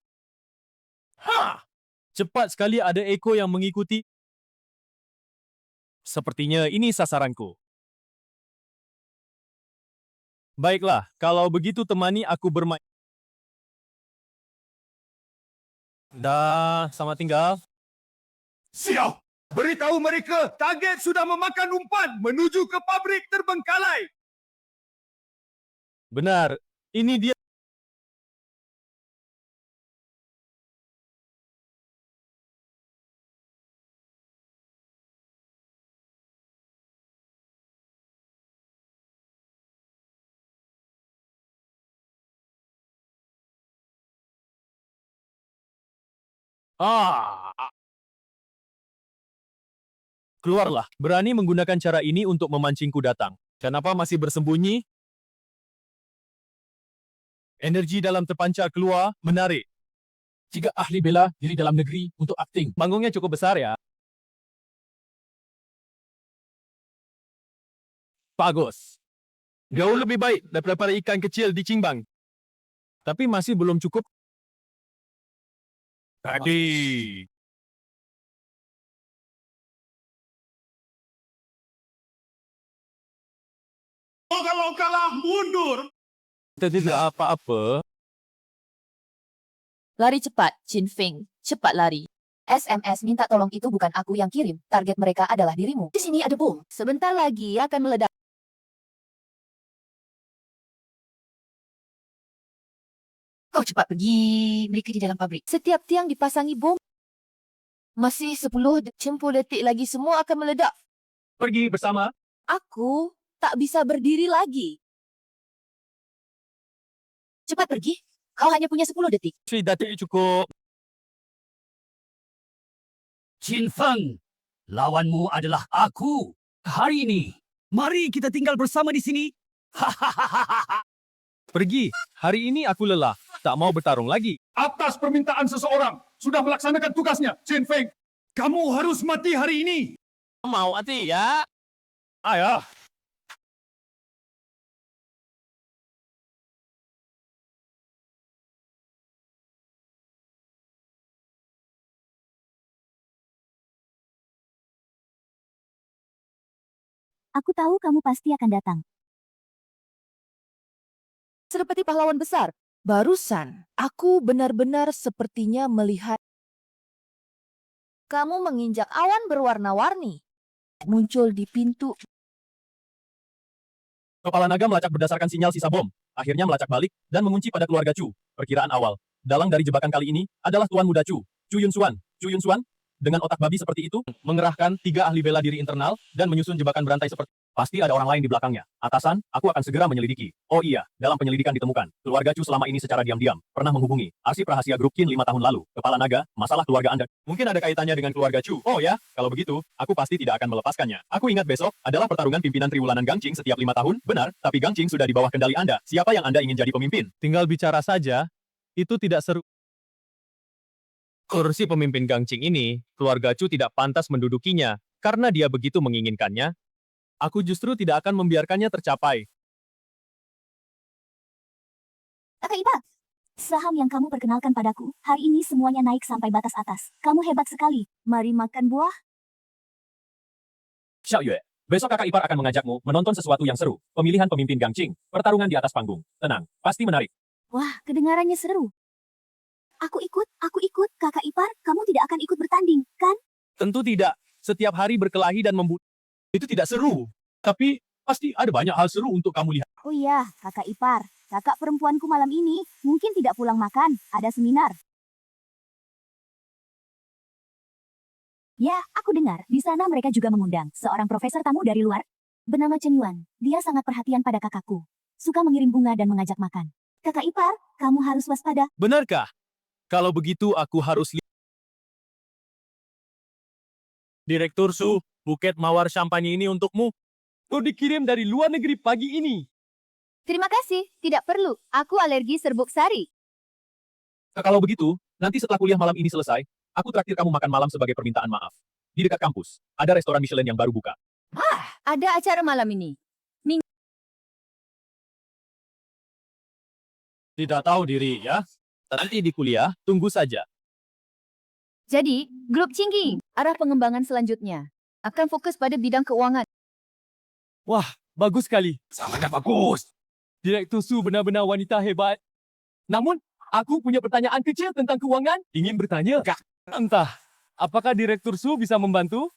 Cepat sekali ada Eko yang mengikuti. Sepertinya ini sasaranku. Baiklah, kalau begitu temani aku bermain. Dah, selamat tinggal. Siap! Beritahu mereka, target sudah memakan umpan menuju ke pabrik terbengkalai. Benar, ini dia. Keluarlah, berani menggunakan cara ini untuk memancingku datang. Kenapa masih bersembunyi? Energi dalam terpancar keluar, menarik. Jika ahli bela diri dalam negeri untuk akting. Panggungnya cukup besar ya. Bagus. Jauh lebih baik daripada ikan kecil di Qingbang. Tapi masih belum cukup. Tadi. Oh, kalau kalah, mundur. Kita tidak apa-apa. Lari cepat, Chin Feng. Cepat lari. SMS minta tolong itu bukan aku yang kirim. Target mereka adalah dirimu. Di sini ada bom. Sebentar lagi akan meledak. Kau cepat pergi. Mereka di dalam pabrik. Setiap tiang dipasangi bom. Masih 10 detik lagi semua akan meledak. Pergi bersama. Aku tak bisa berdiri lagi. Cepat pergi. Kau hanya punya 10 detik. Sudah cukup. Qin Feng, lawanmu adalah aku. Hari ini, mari kita tinggal bersama di sini. Hahaha. Pergi. Hari ini aku lelah. Tak mau bertarung lagi. Atas permintaan seseorang, sudah melaksanakan tugasnya, Chin Feng. Kamu harus mati hari ini. Mau mati ya? Ayah. Aku tahu kamu pasti akan datang. Seperti pahlawan besar. Barusan, aku benar-benar sepertinya melihat kamu menginjak awan berwarna-warni. Muncul di pintu. Kepala naga melacak berdasarkan sinyal sisa bom. Akhirnya melacak balik dan mengunci pada keluarga Chu. Perkiraan awal. Dalang dari jebakan kali ini adalah Tuan Muda Chu, Chu Yun Xuan. Chu Yun Xuan, dengan otak babi seperti itu, mengerahkan 3 ahli bela diri internal dan menyusun jebakan berantai seperti pasti ada orang lain di belakangnya. Atasan, aku akan segera menyelidiki. Oh iya, dalam penyelidikan ditemukan. Keluarga Chu selama ini secara diam-diam pernah menghubungi arsip rahasia grup Qin 5 tahun lalu. Kepala naga, masalah keluarga Anda. Mungkin ada kaitannya dengan keluarga Chu. Oh ya, kalau begitu, aku pasti tidak akan melepaskannya. Aku ingat besok adalah pertarungan pimpinan triwulanan Gangqing setiap 5 tahun. Benar, tapi Gangqing sudah di bawah kendali Anda. Siapa yang Anda ingin jadi pemimpin? Tinggal bicara saja. Itu tidak seru. Kursi pemimpin Gangqing ini, keluarga Chu tidak pantas mendudukinya karena dia begitu menginginkannya. Aku justru tidak akan membiarkannya tercapai. Kakak Ipa, saham yang kamu perkenalkan padaku, hari ini semuanya naik sampai batas atas. Kamu hebat sekali. Mari makan buah. Xiao Yue, besok kakak ipar akan mengajakmu menonton sesuatu yang seru. Pemilihan pemimpin Gangqing, pertarungan di atas panggung. Tenang, pasti menarik. Wah, kedengarannya seru. Aku ikut. Kakak Ipar, kamu tidak akan ikut bertanding, kan? Tentu tidak. Setiap hari berkelahi dan membunuh. Itu tidak seru. Tapi, pasti ada banyak hal seru untuk kamu lihat. Oh iya, kakak Ipar. Kakak perempuanku malam ini mungkin tidak pulang makan. Ada seminar. Ya, aku dengar. Di sana mereka juga mengundang seorang profesor tamu dari luar. Bernama Chen Yuan. Dia sangat perhatian pada kakakku. Suka mengirim bunga dan mengajak makan. Kakak Ipar, kamu harus waspada. Benarkah? Kalau begitu, aku harus lihat. Direktur Su, buket mawar champagne ini untukmu. Kau dikirim dari luar negeri pagi ini. Terima kasih. Tidak perlu. Aku alergi serbuk sari. Kalau begitu, nanti setelah kuliah malam ini selesai, aku traktir kamu makan malam sebagai permintaan maaf. Di dekat kampus, ada restoran Michelin yang baru buka. Ada acara malam ini. Tidak tahu diri, ya? Nanti di kuliah, tunggu saja. Jadi, grup Qingjing, arah pengembangan selanjutnya akan fokus pada bidang keuangan. Wah, bagus sekali. Sangat bagus. Direktur Su benar-benar wanita hebat. Namun, aku punya pertanyaan kecil tentang keuangan. Ingin bertanya? Entah, apakah Direktur Su bisa membantu?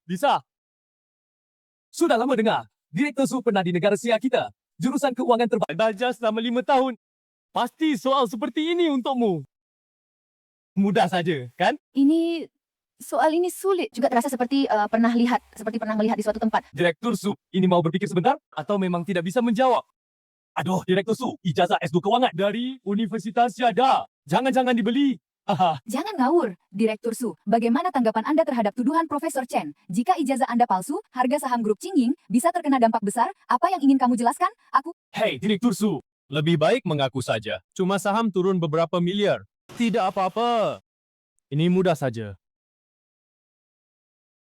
Bisa. Sudah lama dengar, Direktur Su pernah di negara Sia kita. Jurusan keuangan terbaik belajar selama 5 tahun. Pasti soal seperti ini untukmu. Mudah saja, kan? Soal ini sulit. Juga terasa seperti pernah melihat di suatu tempat. Direktur Su, ini mau berpikir sebentar atau memang tidak bisa menjawab? Aduh, Direktur Su, ijazah S2 keuangan dari Universitas Syada. Jangan-jangan dibeli. Haha. Jangan ngawur, Direktur Su. Bagaimana tanggapan Anda terhadap tuduhan Profesor Chen? Jika ijazah Anda palsu, harga saham grup Qingjing bisa terkena dampak besar. Apa yang ingin kamu jelaskan? Hei, Direktur Su, lebih baik mengaku saja. Cuma saham turun beberapa miliar. Tidak apa-apa. Ini mudah saja.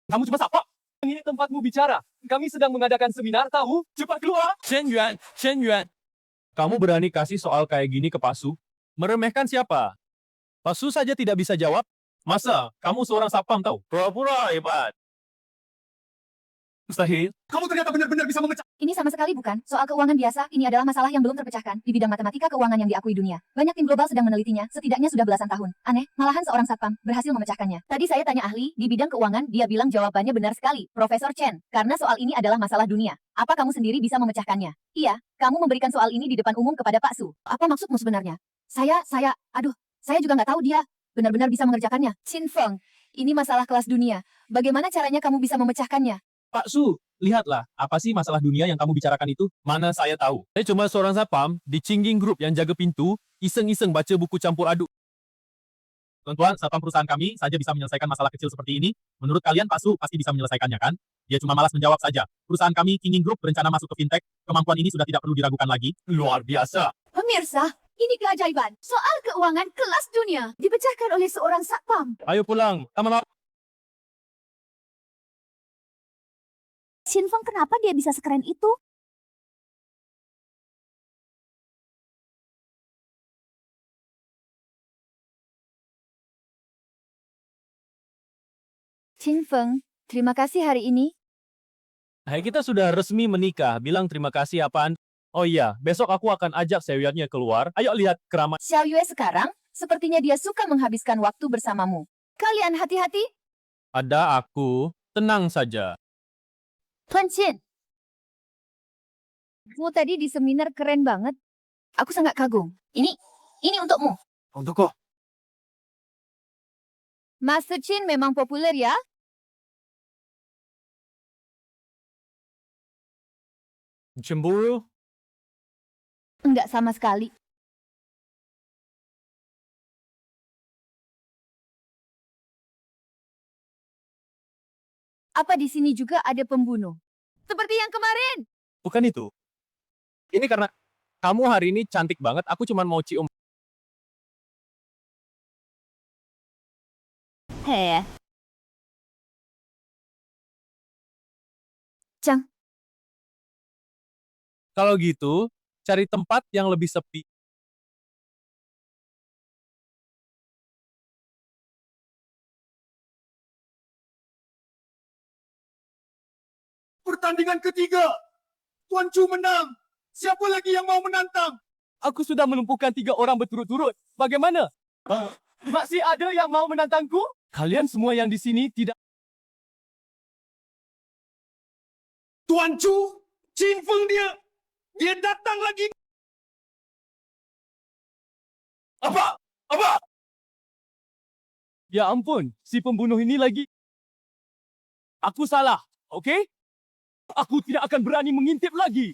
Kamu cuma siapa? Ini tempatmu bicara. Kami sedang mengadakan seminar, tahu? Cepat keluar. Chen Yuan. Kamu berani kasih soal kayak gini ke Pasu? Meremehkan siapa? Pasu saja tidak bisa jawab? Masa? Kamu seorang satpam tahu? Pura-pura hebat. Mustahil. Kamu ternyata benar-benar bisa memecah. Ini sama sekali bukan soal keuangan biasa, ini adalah masalah yang belum terpecahkan di bidang matematika keuangan yang diakui dunia. Banyak tim global sedang menelitinya, setidaknya sudah belasan tahun. Aneh, malahan seorang satpam berhasil memecahkannya. Tadi saya tanya ahli di bidang keuangan, dia bilang jawabannya benar sekali, Profesor Chen. Karena soal ini adalah masalah dunia. Apa kamu sendiri bisa memecahkannya? Iya, kamu memberikan soal ini di depan umum kepada Pak Su. Apa maksudmu sebenarnya? Saya juga nggak tahu dia benar-benar bisa mengerjakannya. Chin Feng, ini masalah kelas dunia. Bagaimana caranya kamu bisa memecahkannya? Pak Su, lihatlah, apa sih masalah dunia yang kamu bicarakan itu? Mana saya tahu. Saya cuma seorang satpam di Chingging Group yang jaga pintu, iseng-iseng baca buku campur aduk. Tuan-tuan, satpam perusahaan kami saja bisa menyelesaikan masalah kecil seperti ini. Menurut kalian, Pak Su pasti bisa menyelesaikannya, kan? Dia cuma malas menjawab saja. Perusahaan kami, Chingging Group, berencana masuk ke fintech. Kemampuan ini sudah tidak perlu diragukan lagi. Luar biasa. Pemirsa, ini keajaiban. Soal keuangan kelas dunia dipecahkan oleh seorang satpam. Ayo pulang. Taman Xin Feng kenapa dia bisa sekeren itu? Chin Feng, terima kasih hari ini. Hai, kita sudah resmi menikah. Bilang terima kasih apaan? Oh iya, besok aku akan ajak Seyuannya keluar. Ayo lihat keramat. Xiao Yue sekarang, sepertinya dia suka menghabiskan waktu bersamamu. Kalian hati-hati. Ada aku. Tenang saja. Tuan Chin. Kamu tadi di seminar keren banget. Aku sangat kagum. Ini untukmu. Untukku. Master Chin memang populer ya? Cemburu? Enggak sama sekali. Apa di sini juga ada pembunuh? Seperti yang kemarin. Bukan itu. Ini karena kamu hari ini cantik banget. Aku cuma mau cium. Heh. Cang, Kalau gitu, cari tempat yang lebih sepi. Pertandingan ketiga. Tuan Chu menang. Siapa lagi yang mau menantang? Aku sudah melumpuhkan 3 orang berturut-turut. Bagaimana? Masih ada yang mau menantangku? Kalian semua yang di sini tidak... Tuan Chu, Chin Feng dia datang lagi. Apa? Ya ampun, si pembunuh ini lagi... Aku salah, oke? Aku tidak akan berani mengintip lagi.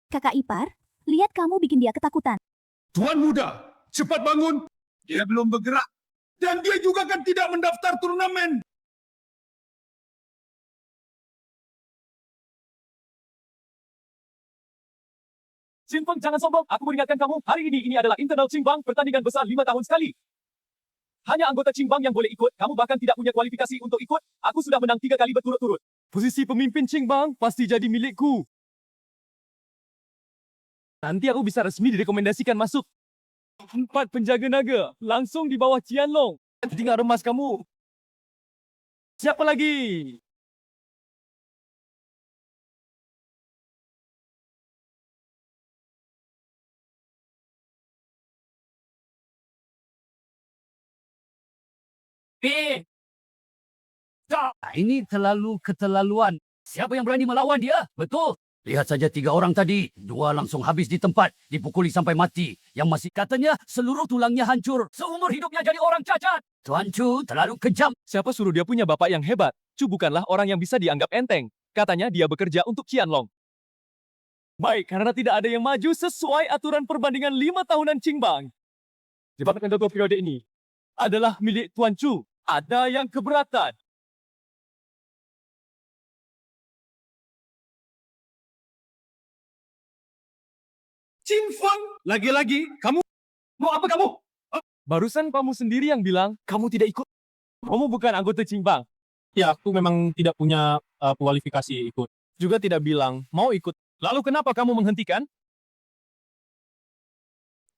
Kakak ipar, lihat kamu bikin dia ketakutan. Tuan muda, cepat bangun. Dia belum bergerak. Dan dia juga kan tidak mendaftar turnamen. Chin Feng, jangan sombong. Aku mengingatkan kamu, hari ini adalah internal Qingbang, pertandingan besar 5 tahun sekali. Hanya anggota Qingbang yang boleh ikut. Kamu bahkan tidak punya kualifikasi untuk ikut. Aku sudah menang 3 kali berturut-turut. Posisi pemimpin Qingbang pasti jadi milikku. Nanti aku bisa resmi direkomendasikan masuk 4 penjaga naga, langsung di bawah Qianlong. Tinggal remas kamu. Siapa lagi? Ini terlalu keterlaluan. Siapa yang berani melawan dia? Betul. Lihat saja 3 orang tadi. 2 langsung habis di tempat. Dipukuli sampai mati. Yang masih katanya seluruh tulangnya hancur. Seumur hidupnya jadi orang cacat. Tuan Chu terlalu kejam. Siapa suruh dia punya bapak yang hebat? Chu bukanlah orang yang bisa dianggap enteng. Katanya dia bekerja untuk Qianlong. Baik, karena tidak ada yang maju sesuai aturan perbandingan 5 tahunan Qingbang. Jabatan ketua periode ini adalah milik Tuan Chu. Ada yang keberatan. Chin Feng, lagi-lagi kamu Mau apa kamu? Barusan kamu sendiri yang bilang kamu tidak ikut. Kamu bukan anggota Qingbang. Ya, aku memang tidak punya kualifikasi ikut. Juga tidak bilang mau ikut. Lalu kenapa kamu menghentikan?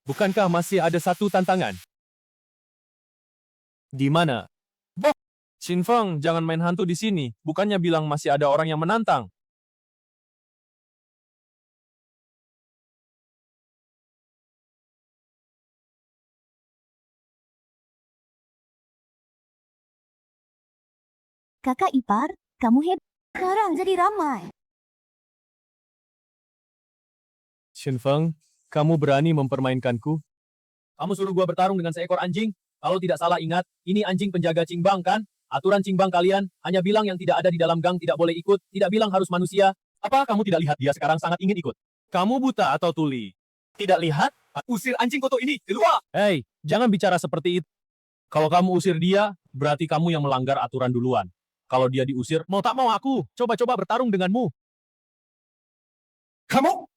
Bukankah masih ada satu tantangan? Di mana? Boh, Xin Feng, jangan main hantu di sini. Bukannya bilang masih ada orang yang menantang. Kakak ipar, kamu hebat. Sekarang jadi ramai. Xin Feng, kamu berani mempermainkanku? Kamu suruh gua bertarung dengan seekor anjing? Kalau tidak salah ingat, ini anjing penjaga Qingbang kan? Aturan Qingbang kalian, hanya bilang yang tidak ada di dalam gang tidak boleh ikut, tidak bilang harus manusia. Apa kamu tidak lihat dia sekarang sangat ingin ikut? Kamu buta atau tuli? Tidak lihat? Usir anjing kotor ini, keluar! Hei, jangan bicara seperti itu. Kalau kamu usir dia, berarti kamu yang melanggar aturan duluan. Kalau dia diusir, mau tak mau aku coba-coba bertarung denganmu. Kamu,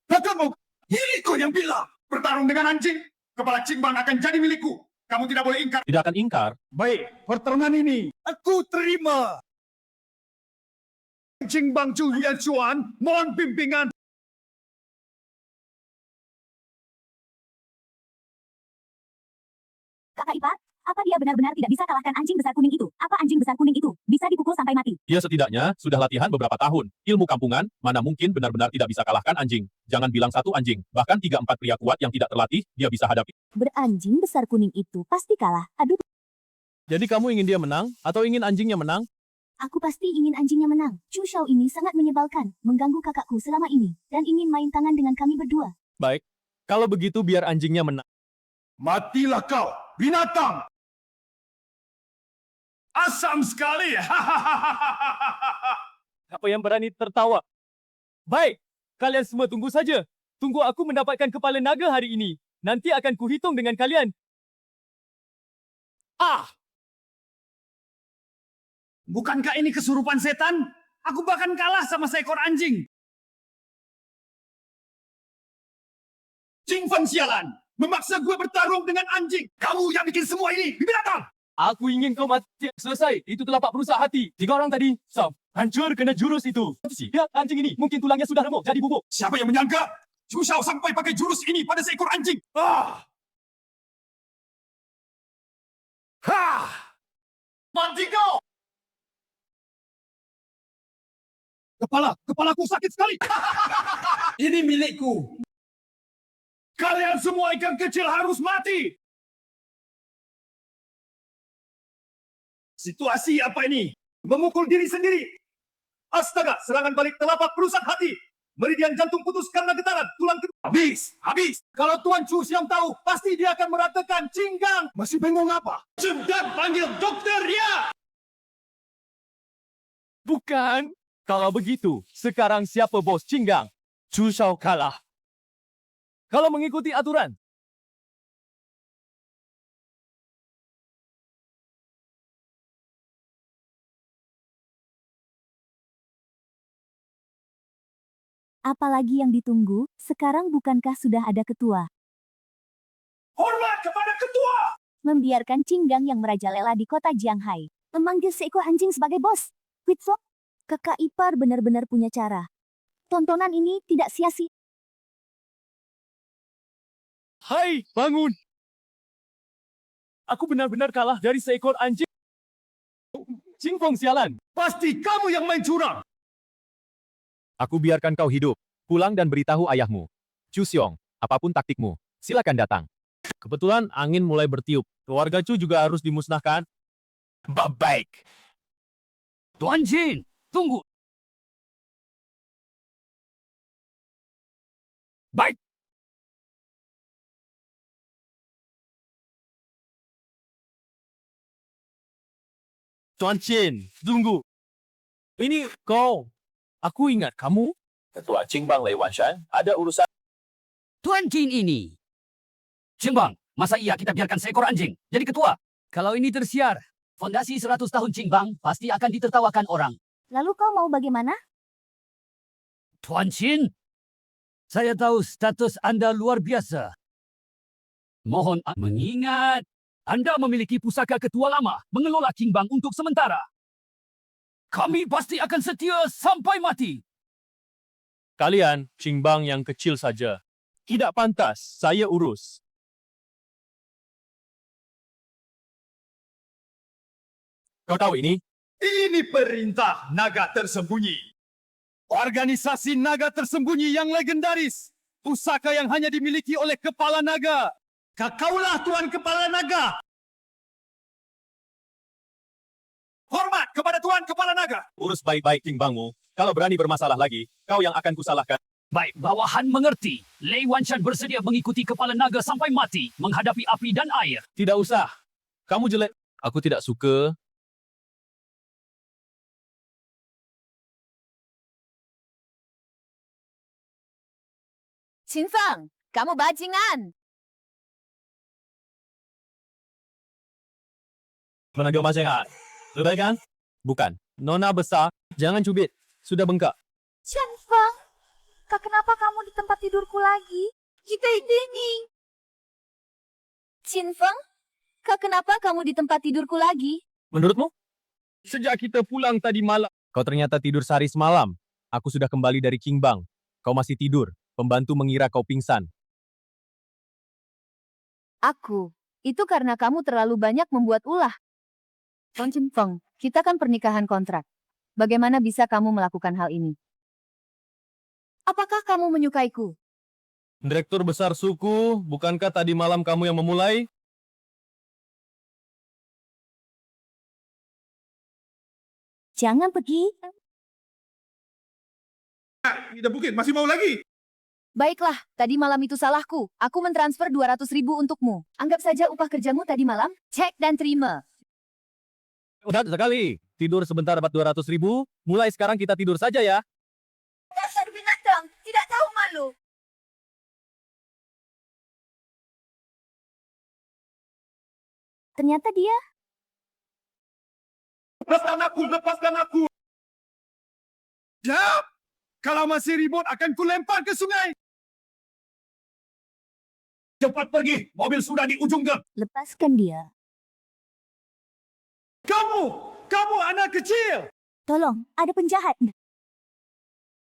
milikku yang bilang. Bertarung dengan anjing, kepala Qingbang akan jadi milikku. Kamu tidak boleh ingkar. Tidak akan ingkar. Baik, pertarungan ini aku terima. Qingbang Zhu Yuan Chuan, mohon bimbingan. Kakak ipar, apa dia benar-benar tidak bisa kalahkan anjing besar kuning itu? Apa anjing besar kuning itu bisa dipukul sampai mati? Dia setidaknya sudah latihan beberapa tahun. Ilmu kampungan, mana mungkin benar-benar tidak bisa kalahkan anjing. Jangan bilang satu anjing, bahkan 3-4 pria kuat yang tidak terlatih, dia bisa hadapi. Beranjing besar kuning itu pasti kalah. Aduh, Jadi kamu ingin dia menang, atau ingin anjingnya menang? aku pasti ingin anjingnya menang. Chu Xiao ini sangat menyebalkan, mengganggu kakakku selama ini, dan ingin main tangan dengan kami berdua. Baik, kalau begitu biar anjingnya menang. Matilah kau, binatang. Asam sekali. Apa yang berani tertawa? Baik, kalian semua tunggu saja. Tunggu aku mendapatkan kepala naga hari ini. Nanti akan kuhitung dengan kalian. Ah! Bukankah ini kesurupan setan? Aku bahkan kalah sama seekor anjing. Qing Feng sialan, memaksa gue bertarung dengan anjing. Kamu yang bikin semua ini, binatang! Aku ingin kau mati. Selesai. Itu telapak perusak hati. 3 orang tadi. Sam, hancur kena jurus itu. Lihat anjing ini. Mungkin tulangnya sudah remuk jadi bubuk. Siapa yang menyangka? Chu Xiao sampai pakai jurus ini pada seekor anjing. Ah! Ha! Mati kau! Kepalaku sakit sekali. Ini milikku. Kalian semua ikan kecil harus mati. Situasi apa ini? Memukul diri sendiri. Astaga, serangan balik telapak perusak hati. Meridian jantung putus karena getaran tulang kedua. Habis. Kalau Tuan Chu Xiang tahu, pasti dia akan meratakan Qinggang. Masih bengong apa? Cepat panggil dokter ya. Bukan. Kalau begitu, sekarang siapa bos Qinggang? Chu Xiao kalah. Kalau mengikuti aturan. Apalagi yang ditunggu, sekarang bukankah sudah ada ketua? Hormat kepada ketua. Membiarkan Qinggang yang merajalela di kota Jianghai. Memanggil seekor anjing sebagai bos. Huizuo, kakak ipar benar-benar punya cara. Tontonan ini tidak sia-sia. Hai, bangun. Aku benar-benar kalah dari seekor anjing. Qing Feng sialan. Pasti kamu yang main curang. Aku biarkan kau hidup. Pulang dan beritahu ayahmu. Chu Xiong, apapun taktikmu, silakan datang. Kebetulan angin mulai bertiup. Keluarga Chu juga harus dimusnahkan. Baik. Tuan Jin, tunggu. Baik. Tuan Chin, tunggu. Ini kau. Aku ingat kamu. Ketua Qingbang Lei Wanshan ada urusan. Tuan Jin ini. Qingbang, masa iya kita biarkan seekor anjing jadi ketua? Kalau ini tersiar, fondasi 100 tahun Qingbang pasti akan ditertawakan orang. Lalu kau mau bagaimana? Tuan Jin, saya tahu status Anda luar biasa. Mohon mengingat, Anda memiliki pusaka ketua lama mengelola Qingbang untuk sementara. Kami pasti akan setia sampai mati. Kalian, Qingbang yang kecil saja. Tidak pantas, saya urus. Kau tahu ini? Ini perintah naga tersembunyi. Organisasi naga tersembunyi yang legendaris. Pusaka yang hanya dimiliki oleh kepala naga. Kakaulah Tuan Kepala Naga. Hormat kepada Tuan Kepala Naga. Urus baik-baik Qingbangmu. Kalau berani bermasalah lagi, kau yang akan kusalahkan. Baik, bawahan mengerti. Lei Wanshan bersedia mengikuti kepala naga sampai mati, menghadapi api dan air. Tidak usah. Kamu jelek. Aku tidak suka. Qinfeng, kamu bajingan. Tenaga masyarakat. Lebih kan? Bukan. Nona besar, jangan cubit. Sudah bengkak. Qinfeng, Kak, kenapa kamu di tempat tidurku lagi? Kita ini. Qinfeng, Kak, kenapa kamu di tempat tidurku lagi? Menurutmu? Sejak kita pulang tadi malam. Kau ternyata tidur sehari semalam. Aku sudah kembali dari Qingbang. Kau masih tidur. Pembantu mengira kau pingsan. Aku. Itu karena kamu terlalu banyak membuat ulah. Tong Qinfeng, kita kan pernikahan kontrak. Bagaimana bisa kamu melakukan hal ini? Apakah kamu menyukaiku? Direktur besar suku, bukankah tadi malam kamu yang memulai? Jangan pergi. Tidak mungkin, masih mau lagi. Baiklah, tadi malam itu salahku. Aku mentransfer 200.000 untukmu. Anggap saja upah kerjamu tadi malam. Cek dan terima. Udah sekali. Tidur sebentar dapat 200.000. Mulai sekarang kita tidur saja ya. Dasar binatang, tidak tahu malu. Ternyata dia. Lepaskan aku, lepaskan aku. Jap! Kalau masih ribut akan kulempar ke sungai. Cepat pergi, mobil sudah di ujung gang. Lepaskan dia. Kamu anak kecil. Tolong, ada penjahat.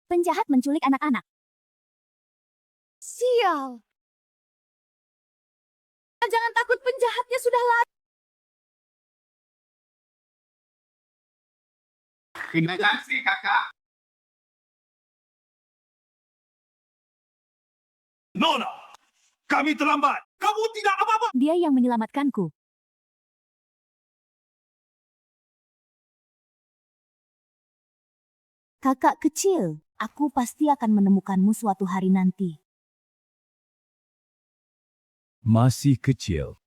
Penjahat menculik anak-anak. Sial. Jangan takut, penjahatnya sudah lari. Terima kasih, kakak. Nona, kami terlambat. Kamu tidak apa-apa. Dia yang menyelamatkanku. Kakak kecil, aku pasti akan menemukanmu suatu hari nanti. Masih kecil.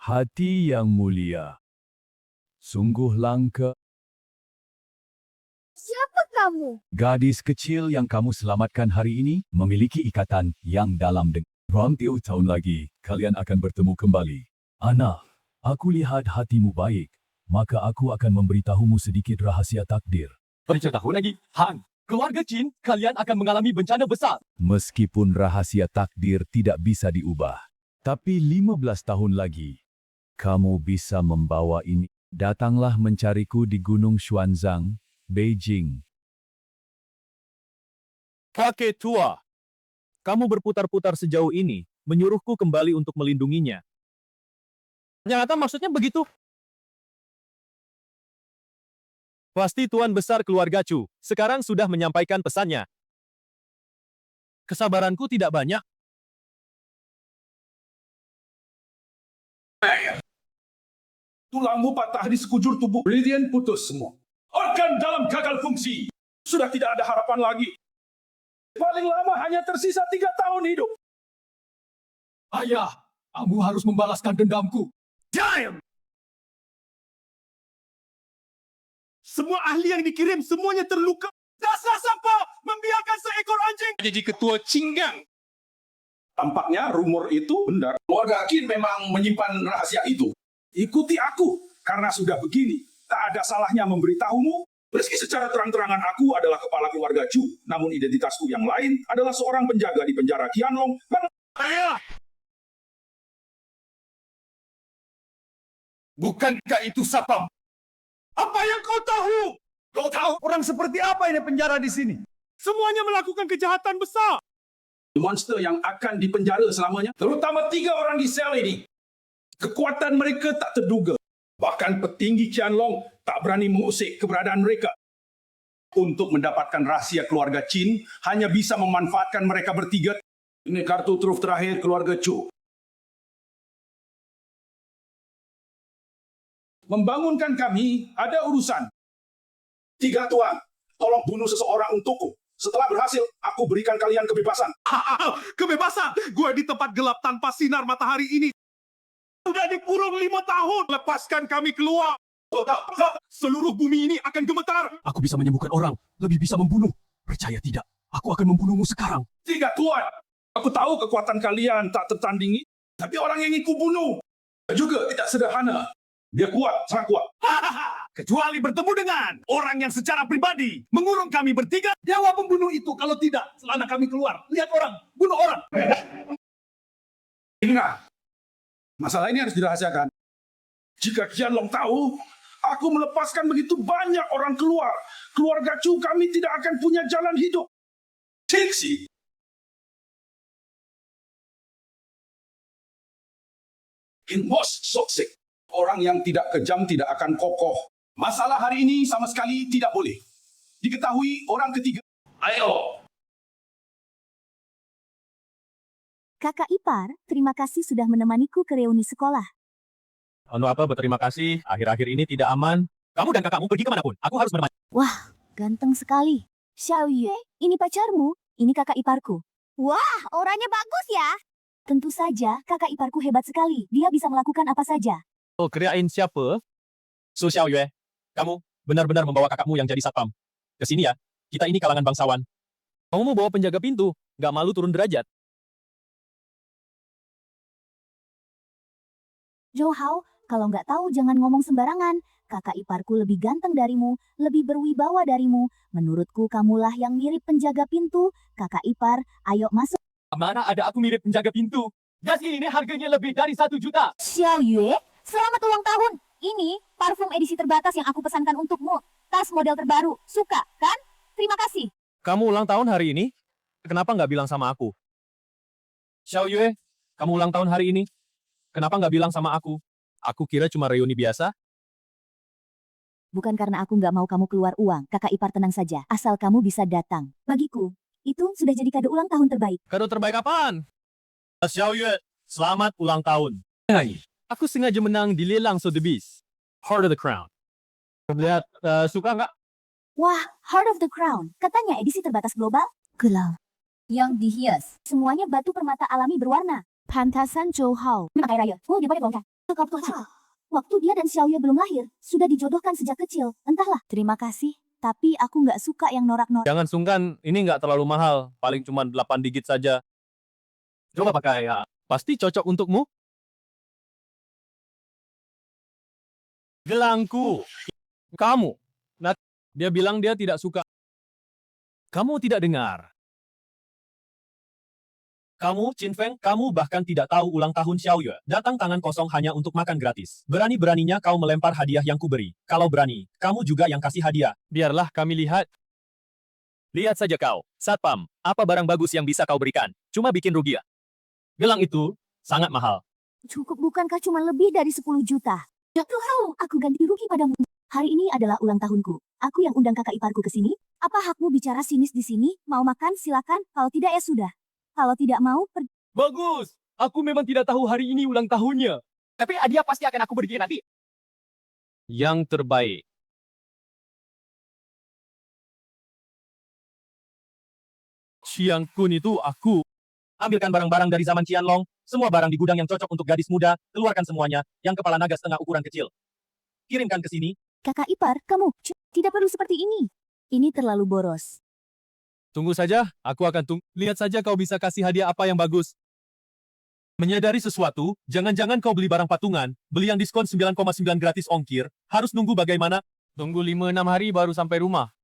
Hati yang mulia. Sungguh langka. Siapa kamu? Gadis kecil yang kamu selamatkan hari ini memiliki ikatan yang dalam dengan 20 tahun lagi, kalian akan bertemu kembali. Anak, aku lihat hatimu baik, maka aku akan memberitahumu sedikit rahasia takdir. Beritahu lagi, Han. Keluarga Qin, kalian akan mengalami bencana besar. Meskipun rahasia takdir tidak bisa diubah, tapi 15 tahun lagi, kamu bisa membawa ini. Datanglah mencariku di Gunung Xuanzang, Beijing. Kakek tua, kamu berputar-putar sejauh ini, menyuruhku kembali untuk melindunginya. Ternyata maksudnya begitu. Pasti Tuan Besar keluarga Chu sekarang sudah menyampaikan pesannya. Kesabaranku tidak banyak. Tulangmu patah di sekujur tubuh. Meridian putus semua. Organ dalam gagal fungsi. Sudah tidak ada harapan lagi. Paling lama hanya tersisa 3 tahun hidup. Ayah, kamu harus membalaskan dendamku. Damn! Semua ahli yang dikirim semuanya terluka. Dasar sampah membiarkan seekor anjing jadi ketua Qinggang. Tampaknya rumor itu benar. Keluarga Qin memang menyimpan rahasia itu. Ikuti aku, karena sudah begini. Tak ada salahnya memberitahumu. Meski secara terang-terangan aku adalah kepala keluarga Chu, namun identitasku yang lain adalah seorang penjaga di penjara Qianlong. Bukankah itu Sapam? Apa yang kau tahu? Kau tahu orang seperti apa ini penjara di sini? Semuanya melakukan kejahatan besar. Monster yang akan dipenjara selamanya. Terutama 3 orang di sel ini. Kekuatan mereka tak terduga. Bahkan petinggi Qianlong tak berani mengusik keberadaan mereka. Untuk mendapatkan rahsia keluarga Qin, hanya bisa memanfaatkan mereka bertiga. Ini kartu truf terakhir keluarga Chu. Membangunkan kami ada urusan. 3 tuan, tolong bunuh seseorang untukku. Setelah berhasil, aku berikan kalian kebebasan. Kebebasan. Gua di tempat gelap tanpa sinar matahari ini. Sudah dikurung 5 tahun. Lepaskan kami keluar. Seluruh bumi ini akan gemetar. Aku bisa menyembuhkan orang, lebih bisa membunuh. Percaya tidak, aku akan membunuhmu sekarang. 3 tuan, aku tahu kekuatan kalian tak tertandingi, tapi orang yang ingin kubunuh juga tidak sederhana. Dia kuat, sangat kuat. Kecuali bertemu dengan orang yang secara pribadi mengurung kami bertiga. Dewa pembunuh itu kalau tidak, celana kami keluar. Lihat orang, bunuh orang. Ingat, masalah ini harus dirahasiakan. Jika Qianlong tahu, aku melepaskan begitu banyak orang keluar. Keluarga Chu kami tidak akan punya jalan hidup. Trixie. In most toxic. Orang yang tidak kejam tidak akan kokoh. Masalah hari ini sama sekali tidak boleh diketahui orang ketiga. Ayo. Kakak ipar, terima kasih sudah menemaniku ke reuni sekolah. Anu apa berterima kasih, akhir-akhir ini tidak aman. Kamu dan kakakmu pergi kemanapun, aku harus menemani. Wah, ganteng sekali. Xiao Yue, ini pacarmu, ini kakak iparku. Wah, orangnya bagus ya. Tentu saja, kakak iparku hebat sekali. Dia bisa melakukan apa saja. Oh, kirain siapa? Su Xiaoyue, kamu benar-benar membawa kakakmu yang jadi satpam. Ke sini ya, kita ini kalangan bangsawan. Kamu mau bawa penjaga pintu, nggak malu turun derajat. Zhou Hao, kalau nggak tahu jangan ngomong sembarangan. Kakak iparku lebih ganteng darimu, lebih berwibawa darimu. Menurutku kamulah yang mirip penjaga pintu. Kakak ipar, ayo masuk. Mana ada aku mirip penjaga pintu? Jas ini harganya lebih dari 1 juta. Xiao Yue, selamat ulang tahun. Ini parfum edisi terbatas yang aku pesankan untukmu. Tas model terbaru. Suka, kan? Terima kasih. Kamu ulang tahun hari ini? Kenapa nggak bilang sama aku? Xiaoyue, kamu ulang tahun hari ini? Kenapa nggak bilang sama aku? Aku kira cuma reuni biasa. Bukan karena aku nggak mau kamu keluar uang. Kakak ipar tenang saja. Asal kamu bisa datang. Bagiku, itu sudah jadi kado ulang tahun terbaik. Kado terbaik apaan? Xiaoyue, selamat ulang tahun. Hai, aku sengaja menang di lelang Sotheby's. Heart of the Crown. Lihat, suka nggak? Wah, Heart of the Crown. Katanya edisi terbatas global. Gelap. Yang dihias. Semuanya batu permata alami berwarna. Pantasan Zhou Hao. Memang kaya raya. Oh, dia boleh bongkar. Waktu dia dan Xiaoyue belum lahir, sudah dijodohkan sejak kecil. Entahlah. Terima kasih. Tapi aku nggak suka yang norak-norak. Jangan sungkan, ini nggak terlalu mahal. Paling cuma 8 digit saja. Coba pakai ya. Pasti cocok untukmu. Gelangku. Kamu. Nah, dia bilang dia tidak suka. Kamu tidak dengar. Kamu, Qin Feng, kamu bahkan tidak tahu ulang tahun Xiaoyue. Datang tangan kosong hanya untuk makan gratis. Berani-beraninya kau melempar hadiah yang kuberi. Kalau berani, kamu juga yang kasih hadiah. Biarlah kami lihat. Lihat saja kau, satpam, apa barang bagus yang bisa kau berikan? Cuma bikin rugi ya? Gelang itu sangat mahal. Cukup bukankah cuma lebih dari 10 juta? Ya Tuhan, aku ganti rugi padamu. Hari ini adalah ulang tahunku. Aku yang undang kakak iparku ke sini. Apa hakmu bicara sinis di sini? Mau makan silakan, kalau tidak ya sudah. Kalau tidak mau, pergi. Bagus. Aku memang tidak tahu hari ini ulang tahunnya. Tapi hadiah pasti akan aku berikan nanti. Yang terbaik. Xiang Kun itu aku. Ambilkan barang-barang dari zaman Qianlong. Semua barang di gudang yang cocok untuk gadis muda. Keluarkan semuanya. Yang kepala naga setengah ukuran kecil. Kirimkan ke sini. Kakak ipar, kamu tidak perlu seperti ini. Ini terlalu boros. Tunggu saja, aku akan tunggu. Lihat saja kau bisa kasih hadiah apa yang bagus. Menyadari sesuatu, jangan-jangan kau beli barang patungan, beli yang diskon 9,9 gratis ongkir, harus nunggu bagaimana? Tunggu 5-6 hari baru sampai rumah.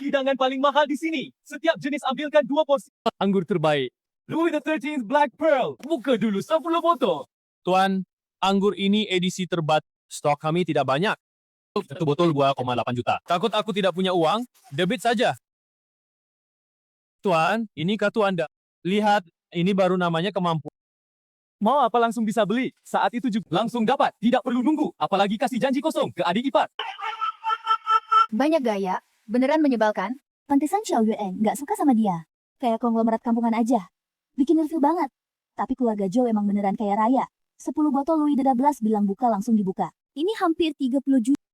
Hidangan paling mahal di sini. Setiap jenis ambilkan 2 porsi. Anggur terbaik. Louis XIII Black Pearl. Buka dulu 10 botol. Tuan, Anggur ini edisi terbatas. Stok kami tidak banyak. Satu botol 2,8 juta. Takut aku tidak punya uang? Debit saja. Tuan, ini kartu Anda. Lihat, ini baru namanya kemampuan. Mau apa langsung bisa beli? Saat itu juga langsung dapat. Tidak perlu nunggu. Apalagi kasih janji kosong ke adik ipar. Banyak gaya, beneran menyebalkan. Pantesan Xiao Yuan nggak suka sama dia. Kayak konglomerat kampungan aja. Bikin ilfil banget. Tapi keluarga Zhou emang beneran kaya raya. 10 botol Louis XIII bilang buka langsung dibuka. Ini hampir 30 juta.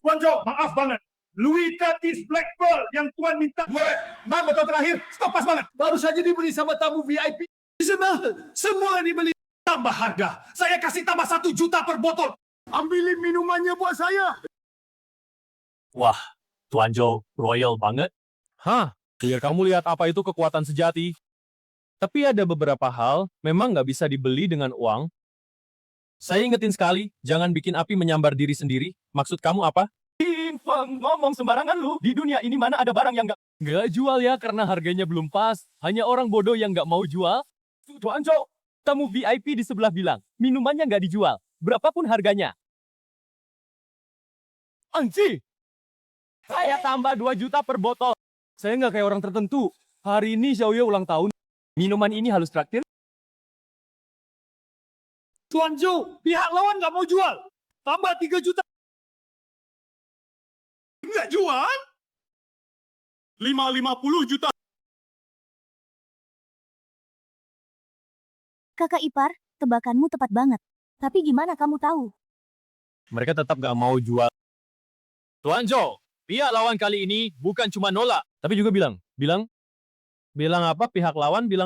Tuan Zhou, maaf banget. Louis Tatis Black Pearl yang Tuan minta. Nah, botol terakhir. Stop pas banget. Baru saja dibeli sama tamu VIP. Semua dibeli. Tambah harga. Saya kasih tambah 1 juta per botol. Ambilin minumannya buat saya. Wah, Tuan Zhou, royal banget. Hah, biar kamu lihat apa itu kekuatan sejati. Tapi ada beberapa hal memang nggak bisa dibeli dengan uang. Saya ingetin sekali, jangan bikin api menyambar diri sendiri. Maksud kamu apa? Ngomong sembarangan lu. Di dunia ini mana ada barang yang nggak jual ya karena harganya belum pas. Hanya orang bodoh yang nggak mau jual. Tuan Zhou, tamu VIP di sebelah bilang, minumannya nggak dijual. Berapapun harganya. Anji! Saya tambah 2 juta per botol. Saya nggak kayak orang tertentu. Hari ini Xiaoye ulang tahun. Minuman ini halus traktir. Tuan Zhou, pihak lawan nggak mau jual. Tambah 3 juta. Nggak jual? 50 juta. Kakak ipar, tebakanmu tepat banget. Tapi gimana kamu tahu? Mereka tetap nggak mau jual. Tuan Zhou, pihak lawan kali ini bukan cuma nolak, tapi juga bilang apa? Pihak lawan bilang,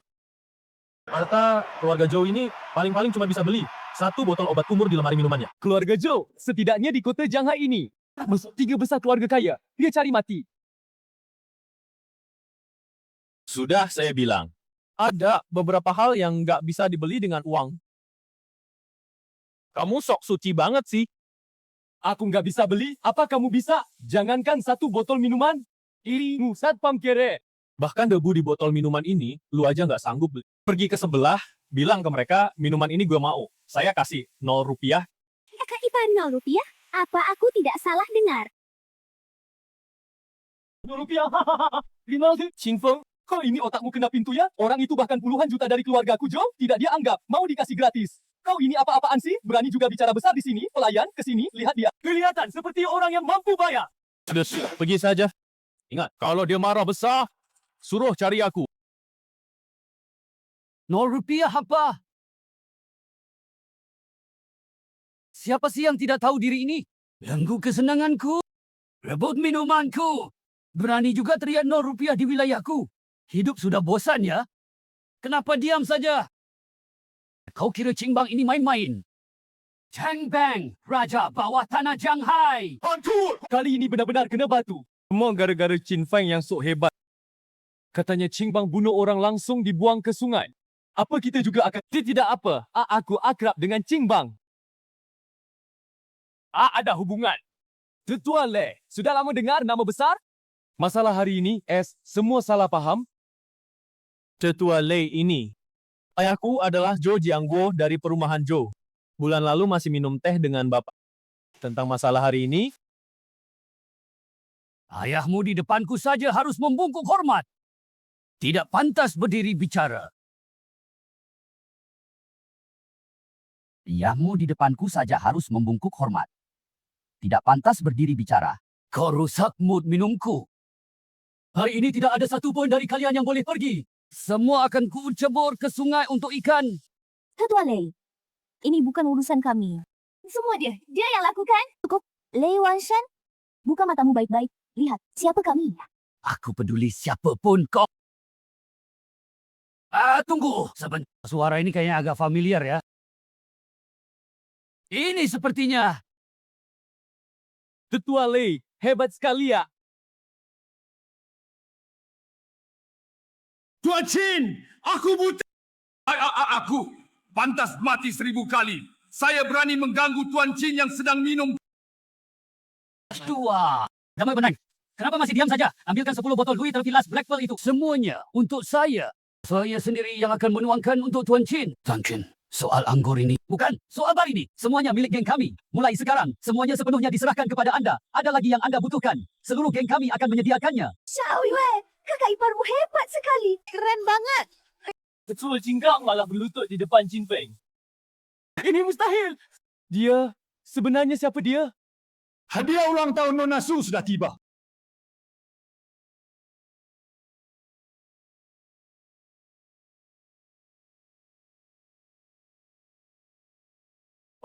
kata keluarga Zhou ini paling-paling cuma bisa beli 1 botol obat kumur di lemari minumannya. Keluarga Zhou, setidaknya di kota Shanghai ini, masuk 3 besar keluarga kaya, dia cari mati. Sudah saya bilang, ada beberapa hal yang nggak bisa dibeli dengan uang. Kamu sok suci banget sih. Aku nggak bisa beli, apa kamu bisa? Jangankan 1 botol minuman, irimu satpam kere. Bahkan debu di botol minuman ini, lu aja nggak sanggup beli. Pergi ke sebelah, bilang ke mereka, minuman ini gue mau. Saya kasih 0 rupiah. Kakak ipar 0 rupiah? Apa aku tidak salah dengar? 0 rupiah, Rinaldi, Qingfeng, kok ini otakmu kena pintu ya? Orang itu bahkan puluhan juta dari keluargaku, Zhou, tidak dia anggap, mau dikasih gratis. Kau ini apa-apaan sih? Berani juga bicara besar di sini, pelayan, ke sini, lihat dia. Kelihatan seperti orang yang mampu bayar. Sudah, pergi saja. Ingat, kalau dia marah besar, suruh cari aku. 0 rupiah apa? Siapa sih yang tidak tahu diri ini? Ganggu kesenanganku. Rebut minumanku. Berani juga teriak 0 rupiah di wilayahku. Hidup sudah bosan ya? Kenapa diam saja? Kau kira Qingbang ini main-main? Chang Bang, Raja Bawah Tanah Shanghai. Hancur! Kali ini benar-benar kena batu. Semua gara-gara Qin Feng yang sok hebat. Katanya Qingbang bunuh orang langsung dibuang ke sungai. Apa kita juga akan... Tidak apa. Aku akrab dengan Qingbang. Ada hubungan. Tetua Le, sudah lama dengar nama besar? Masalah hari ini, semua salah paham. Tetua Le ini. Ayahku adalah Zhou Jiangguo dari perumahan Zhou. Bulan lalu masih minum teh dengan bapak. Tentang masalah hari ini, Ayahmu di depanku saja harus membungkuk hormat. Tidak pantas berdiri bicara. Ayahmu di depanku saja harus membungkuk hormat. Tidak pantas berdiri bicara. Kau rusak mood minumku. Hari ini tidak ada satu pun dari kalian yang boleh pergi. Semua akan kucebur ke sungai untuk ikan. Tetua Lei, ini bukan urusan kami. Semua dia yang lakukan. Cukup, Lei Wanshan. Buka matamu baik-baik. Lihat, siapa kami? Aku peduli siapapun kau. Tunggu. Sebentar. Suara ini kayaknya agak familiar ya. Ini sepertinya. Tetua Lei, hebat sekali ya. Tuan Qin, aku buta. Aku pantas mati 1000 kali. Saya berani mengganggu Tuan Qin yang sedang minum. Tua. Damai benang. Kenapa masih diam saja? Ambilkan 10 botol Louis XIII Black Pearl itu. Semuanya untuk saya. Saya sendiri yang akan menuangkan untuk Tuan Chin. Tuan Chin, soal anggur ini. Bukan, soal bar ini. Semuanya milik geng kami. Mulai sekarang, semuanya sepenuhnya diserahkan kepada anda. Ada lagi yang anda butuhkan. Seluruh geng kami akan menyediakannya. Xiao Yue, kakak iparmu hebat sekali. Keren banget. Ketua Jinggang malah berlutut di depan Chin Feng. Ini mustahil. Dia, sebenarnya siapa dia? Hadiah ulang tahun Nona Su sudah tiba.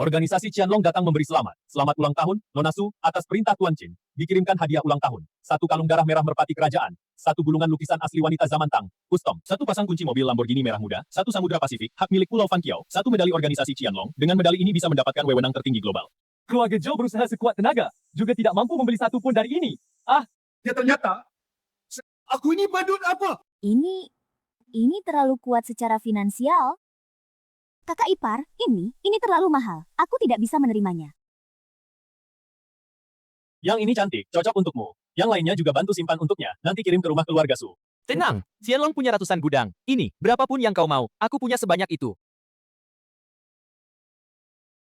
Organisasi Qianlong datang memberi selamat. Selamat ulang tahun, Nona Su, atas perintah Tuan Chin. Dikirimkan hadiah ulang tahun. 1 kalung darah merah merpati kerajaan. 1 gulungan lukisan asli wanita zaman Tang, custom. 1 pasang kunci mobil Lamborghini merah muda. 1 samudra Pasifik, hak milik Pulau Fan Kiao. 1 medali organisasi Qianlong. Dengan medali ini bisa mendapatkan wewenang tertinggi global. Keluarga Zhou berusaha sekuat tenaga. Juga tidak mampu membeli satu pun dari ini. Ya ternyata, aku ini badut apa? Ini terlalu kuat secara finansial. Kakak ipar, ini terlalu mahal. Aku tidak bisa menerimanya. Yang ini cantik, cocok untukmu. Yang lainnya juga bantu simpan untuknya. Nanti kirim ke rumah keluarga Su. Tenang, Qianlong punya ratusan gudang. Ini, berapapun yang kau mau, aku punya sebanyak itu.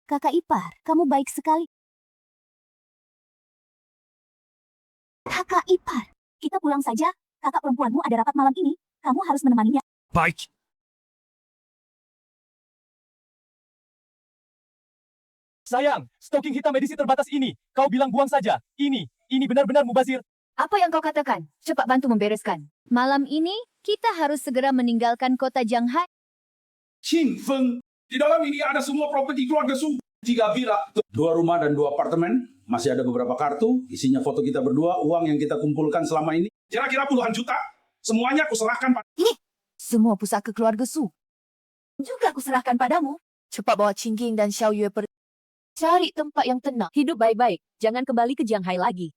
Kakak ipar, kamu baik sekali. Kakak ipar, kita pulang saja. Kakak perempuanmu ada rapat malam ini. Kamu harus menemaninya. Baik. Sayang, stoking hitam edisi terbatas ini. Kau bilang buang saja. Ini benar-benar mubazir. Apa yang kau katakan? Cepat bantu membereskan. Malam ini, kita harus segera meninggalkan kota Shanghai. Chin Feng, di dalam ini ada semua properti keluarga Su. 3 villa, 2 rumah dan 2 apartemen. Masih ada beberapa kartu, isinya foto kita berdua, uang yang kita kumpulkan selama ini. Kira-kira puluhan juta. Semuanya aku serahkan pada... Semua pusaka keluarga Su. Juga aku serahkan padamu. Cepat bawa Qingging dan Xiao Yue pergi. Cari tempat yang tenang. Hidup baik-baik. Jangan kembali ke Shanghai lagi.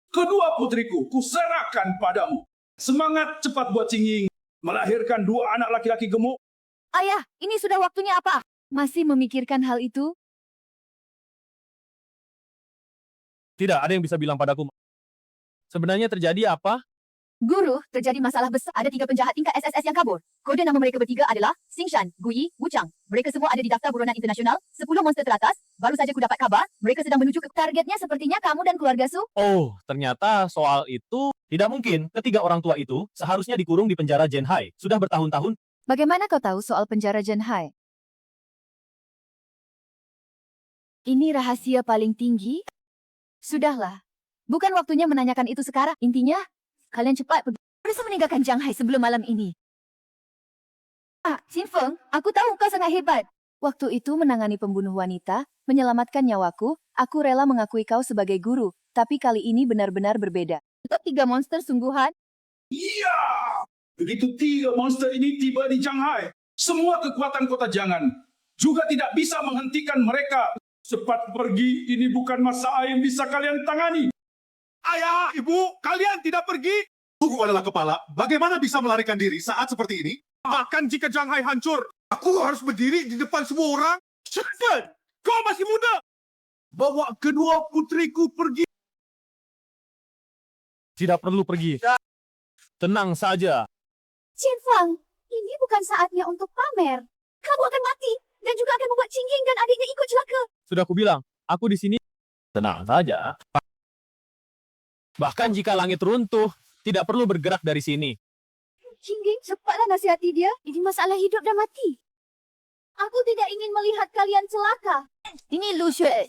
Kedua putriku, kuserahkan padamu. Semangat cepat buat Cinging. Melahirkan 2 anak laki-laki gemuk. Ayah, ini sudah waktunya apa? Masih memikirkan hal itu? Tidak ada yang bisa bilang padaku. Sebenarnya terjadi apa? Guru, terjadi masalah besar. Ada 3 penjahat tingkat SSS yang kabur. Kode nama mereka bertiga adalah Xingshan, Guyi, Wuchang. Mereka semua ada di daftar buronan internasional. 10 monster teratas. Baru saja ku dapat kabar. Mereka sedang menuju ke targetnya sepertinya kamu dan keluarga Su. Oh, ternyata soal itu tidak mungkin. Ketiga orang tua itu seharusnya dikurung di penjara Zhenhai. Sudah bertahun-tahun. Bagaimana kau tahu soal penjara Shanghai? Ini rahasia paling tinggi? Sudahlah. Bukan waktunya menanyakan itu sekarang. Intinya, kalian cepat pergi. Harus meninggalkan Shanghai sebelum malam ini. Chin Feng, aku tahu kau sangat hebat. Waktu itu menangani pembunuh wanita, menyelamatkan nyawaku, aku rela mengakui kau sebagai guru. Tapi kali ini benar-benar berbeda. Untuk 3 monster sungguhan, Iya! Begitu 3 monster ini tiba di Shanghai, semua kekuatan kota jangan juga tidak bisa menghentikan mereka. Cepat pergi, ini bukan masalah yang bisa kalian tangani. Ayah, ibu, kalian tidak pergi? Aku adalah kepala. Bagaimana bisa melarikan diri saat seperti ini? Bahkan jika Shanghai hancur, aku harus berdiri di depan semua orang? Cepat! Kau masih muda! Bawa kedua putriku pergi. Tidak perlu pergi. Tenang saja. Chin Feng, ini bukan saatnya untuk pamer. Kamu akan mati dan juga akan membuat Qingging dan adiknya ikut celaka. Sudah kubilang, aku di sini. Tenang saja. Bahkan jika langit runtuh, tidak perlu bergerak dari sini. Qingging, cepatlah nasihati dia. Ini masalah hidup dan mati. Aku tidak ingin melihat kalian celaka. ini Lu Xue.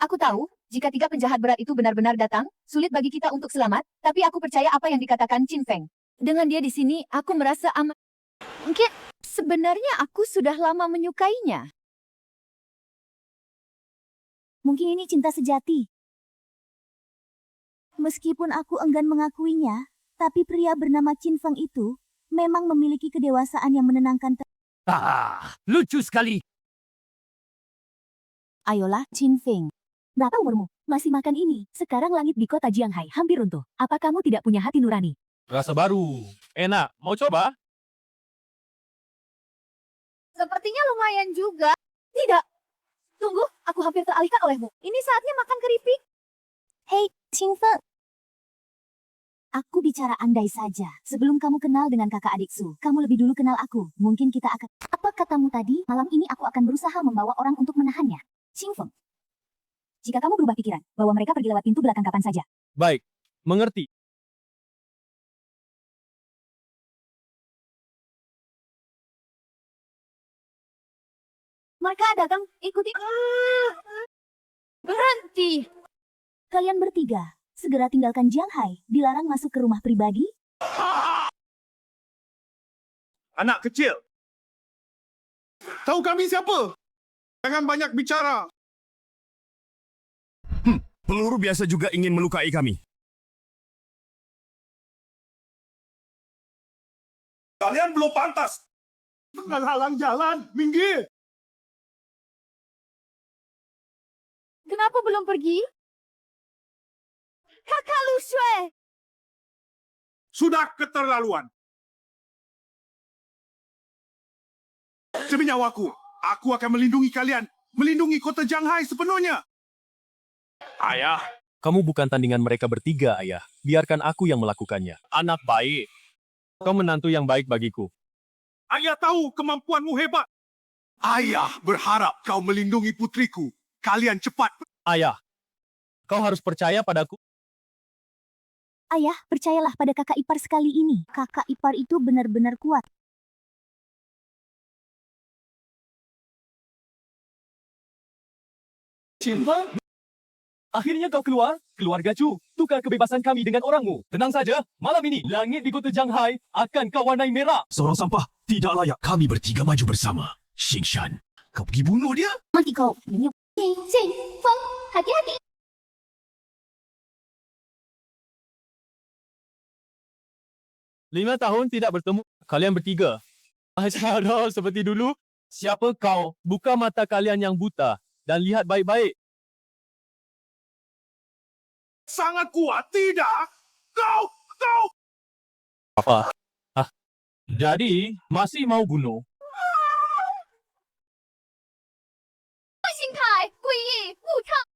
Aku tahu, jika 3 penjahat berat itu benar-benar datang, sulit bagi kita untuk selamat, tapi aku percaya apa yang dikatakan Chin Feng. Dengan dia di sini, aku merasa aman. Mungkin, sebenarnya aku sudah lama menyukainya. Mungkin ini cinta sejati. Meskipun aku enggan mengakuinya, tapi pria bernama Chin Feng itu memang memiliki kedewasaan yang menenangkan. Lucu sekali. Ayolah, Chin Feng. Berapa umurmu? Masih makan ini. Sekarang langit di kota Shanghai hampir runtuh. Apa kamu tidak punya hati nurani? Rasa baru. Enak. Mau coba? Sepertinya lumayan juga. Tidak. Tunggu, aku hampir teralihkan olehmu. Ini saatnya makan keripik. Hei, Chin Feng. Aku bicara andai saja. Sebelum kamu kenal dengan kakak adikku, kamu lebih dulu kenal aku. Mungkin kita akan... Apa katamu tadi? Malam ini aku akan berusaha membawa orang untuk menahannya. Xing Feng. Jika kamu berubah pikiran, bahwa mereka pergi lewat pintu belakang kapan saja. Baik, mengerti. Mereka datang, ikuti. Berhenti! Kalian bertiga, segera tinggalkan Jianghai. Dilarang masuk ke rumah pribadi. Anak kecil. Tahu kami siapa? Jangan banyak bicara. Peluru biasa juga ingin melukai kami. Kalian belum pantas. Menghalang jalan, minggir. Kenapa belum pergi? Kakak Lu Shui! Sudah keterlaluan. Demi nyawaku, aku akan melindungi kalian. Melindungi kota Jianghai sepenuhnya. Ayah. Kamu bukan tandingan mereka bertiga, Ayah. Biarkan aku yang melakukannya. Anak baik. Kau menantu yang baik bagiku. Ayah tahu kemampuanmu hebat. Ayah berharap kau melindungi putriku. Kalian cepat. Ayah, kau harus percaya padaku. Ayah, percayalah pada kakak ipar sekali ini. Kakak ipar itu benar-benar kuat. Cinta? Akhirnya kau keluar? Keluarga Chu, tukar kebebasan kami dengan orangmu. Tenang saja, malam ini langit di kota Jianghai akan kau warnai merah. Seorang sampah. Tidak layak kami bertiga maju bersama. Xingshan, kau pergi bunuh dia? Mati kau. Xing Feng, hati-hati. Lima tahun tidak bertemu. Kalian bertiga. Asyara seperti dulu. Siapa kau? Buka mata kalian yang buta. Dan lihat baik-baik. Sangat kuat, tidak? Kau! Apa? Jadi, masih mau bunuh?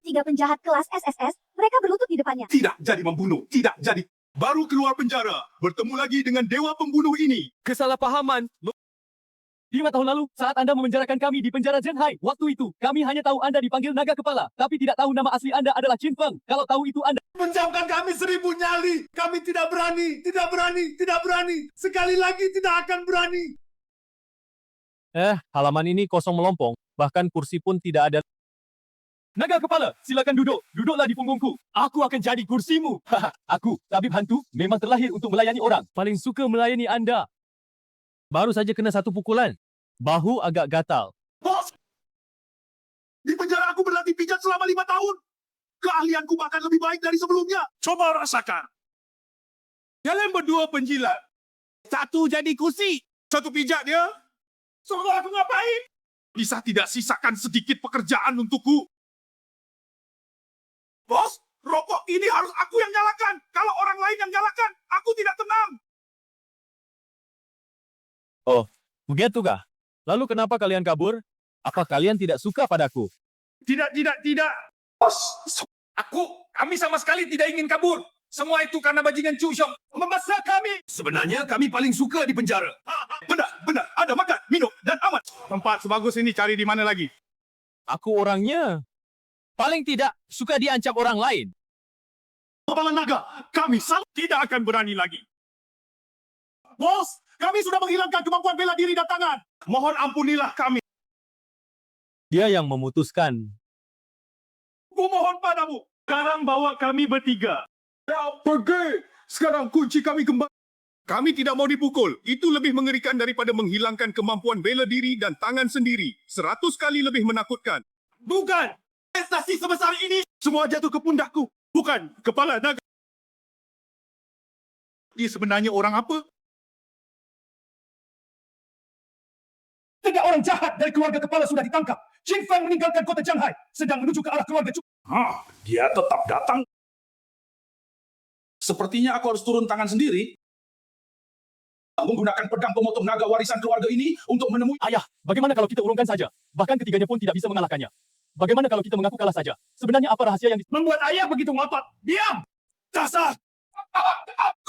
Tiga penjahat kelas SSS, mereka berlutut di depannya. Tidak jadi membunuh, tidak jadi. Baru keluar penjara, bertemu lagi dengan dewa pembunuh ini. Kesalahpahaman. 5 tahun lalu, saat Anda memenjarakan kami di penjara Jianghai, waktu itu, kami hanya tahu Anda dipanggil naga kepala, tapi tidak tahu nama asli Anda adalah Qin Feng. Kalau tahu itu Anda... Menjauhkan kami 1000 nyali. Kami tidak berani, tidak berani, tidak berani. Sekali lagi tidak akan berani. Halaman ini kosong melompong. Bahkan kursi pun tidak ada. Naga kepala, silakan duduk. Duduklah di punggungku. Aku akan jadi kursimu. Aku, tabib hantu, memang terlahir untuk melayani orang. Paling suka melayani Anda. Baru saja kena satu pukulan. Bahu agak gatal. Bos! Di penjara aku berlatih pijat selama 5 tahun. Keahlianku bahkan lebih baik dari sebelumnya. Coba rasakan. Kalian berdua penjilat. Satu jadi kursi. Satu pijat dia. Suruh aku ngapain? Bisa tidak sisakan sedikit pekerjaan untukku? Bos, rokok ini harus aku yang nyalakan. Kalau orang lain yang nyalakan, aku tidak tenang. Oh, begitukah? Lalu kenapa kalian kabur? Apa kalian tidak suka padaku? Tidak. Bos, kami sama sekali tidak ingin kabur. Semua itu karena bajingan Chu Xiong memaksa kami. Sebenarnya kami paling suka di penjara. Benar. Ada makan, minum, dan aman. Tempat sebagus ini cari di mana lagi? Aku orangnya paling tidak suka diancam orang lain. Kepala naga, kami tidak akan berani lagi. Bos, kami sudah menghilangkan kemampuan bela diri dan tangan. Mohon ampunilah kami. Dia yang memutuskan. Ku mohon padamu. Sekarang bawa kami bertiga. Pergi. Sekarang kunci kami kembali. Kami tidak mau dipukul. Itu lebih mengerikan daripada menghilangkan kemampuan bela diri dan tangan sendiri. 100 kali lebih menakutkan. Bukan. Prestasi sebesar ini. Semua jatuh ke pundakku. Bukan. Kepala naga. Dia sebenarnya orang apa? 3 orang jahat dari keluarga kepala sudah ditangkap. Qin Feng meninggalkan kota Jianghai, sedang menuju ke arah keluarga Chu. Dia tetap datang. Sepertinya aku harus turun tangan sendiri. Menggunakan pedang pemotong naga warisan keluarga ini untuk menemui... Ayah, bagaimana kalau kita urungkan saja? Bahkan ketiganya pun tidak bisa mengalahkannya. Bagaimana kalau kita mengaku kalah saja? Sebenarnya apa rahasia yang Membuat ayah begitu ngotot. Diam! Dasar!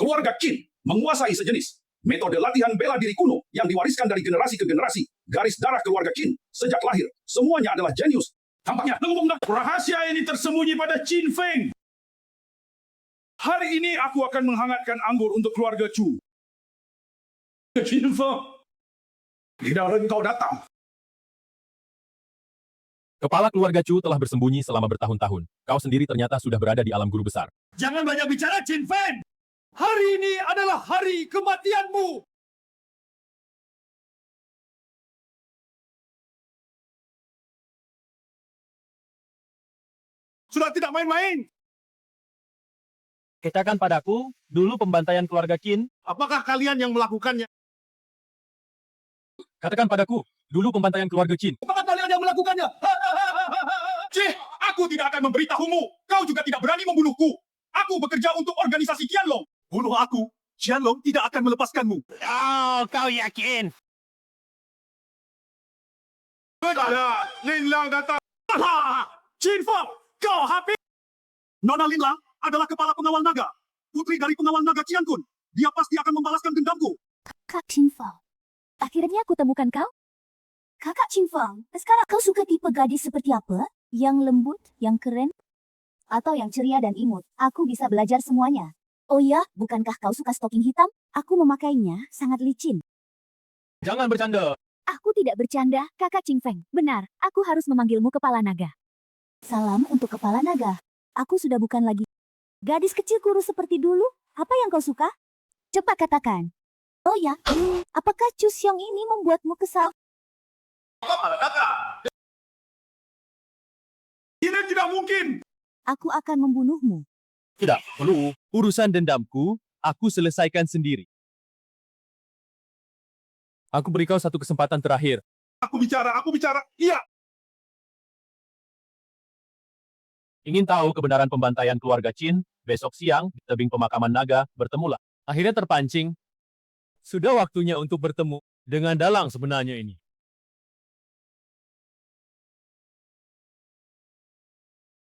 Keluarga Qin menguasai sejenis metode latihan bela diri kuno yang diwariskan dari generasi ke generasi. Garis darah keluarga Qin sejak lahir, semuanya adalah jenius. Tampaknya Rahasia ini tersembunyi pada Qin Feng. Hari ini aku akan menghangatkan anggur untuk keluarga Chu. Qin Feng, tidak engkau datang. Kepala keluarga Chu telah bersembunyi selama bertahun-tahun. Kau sendiri ternyata sudah berada di alam guru besar. Jangan banyak bicara, Qin Feng. Hari ini adalah hari kematianmu. Sudah tidak main-main. Katakan padaku, dulu pembantaian keluarga Qin. Apakah kalian yang melakukannya? Katakan padaku, dulu pembantaian keluarga Qin. Apakah kalian yang melakukannya? Cih, aku tidak akan memberitahumu. Kau juga tidak berani membunuhku. Aku bekerja untuk organisasi Qianlong. Bunuh aku, Qianlong tidak akan melepaskanmu. Oh, kau yakin? Ada, Lin Lang datang. Qin Feng, kau habis. Nona Lin Lang adalah kepala pengawal naga. Putri dari pengawal naga Qiankun. Dia pasti akan membalaskan dendamku. Kak Qin Feng. Akhirnya aku temukan kau. Kakak Qin Feng, sekarang kau suka tipe gadis seperti apa? Yang lembut, yang keren? Atau yang ceria dan imut? Aku bisa belajar semuanya. Oh ya, bukankah kau suka stocking hitam? Aku memakainya, sangat licin. Jangan bercanda. Aku tidak bercanda, kakak Qin Feng. Benar, aku harus memanggilmu kepala naga. Salam untuk kepala naga. Aku sudah bukan lagi gadis kecil kurus seperti dulu. Apa yang kau suka? Cepat katakan. Oh ya, apakah Chu Xiong ini membuatmu kesal? Ini tidak mungkin. Aku akan membunuhmu. Tidak perlu. Urusan dendamku, aku selesaikan sendiri. Aku beri kau satu kesempatan terakhir. Aku bicara. Iya. Ingin tahu kebenaran pembantaian keluarga Qin? Besok siang, di tebing pemakaman naga, bertemulah. Akhirnya terpancing. Sudah waktunya untuk bertemu dengan dalang sebenarnya ini.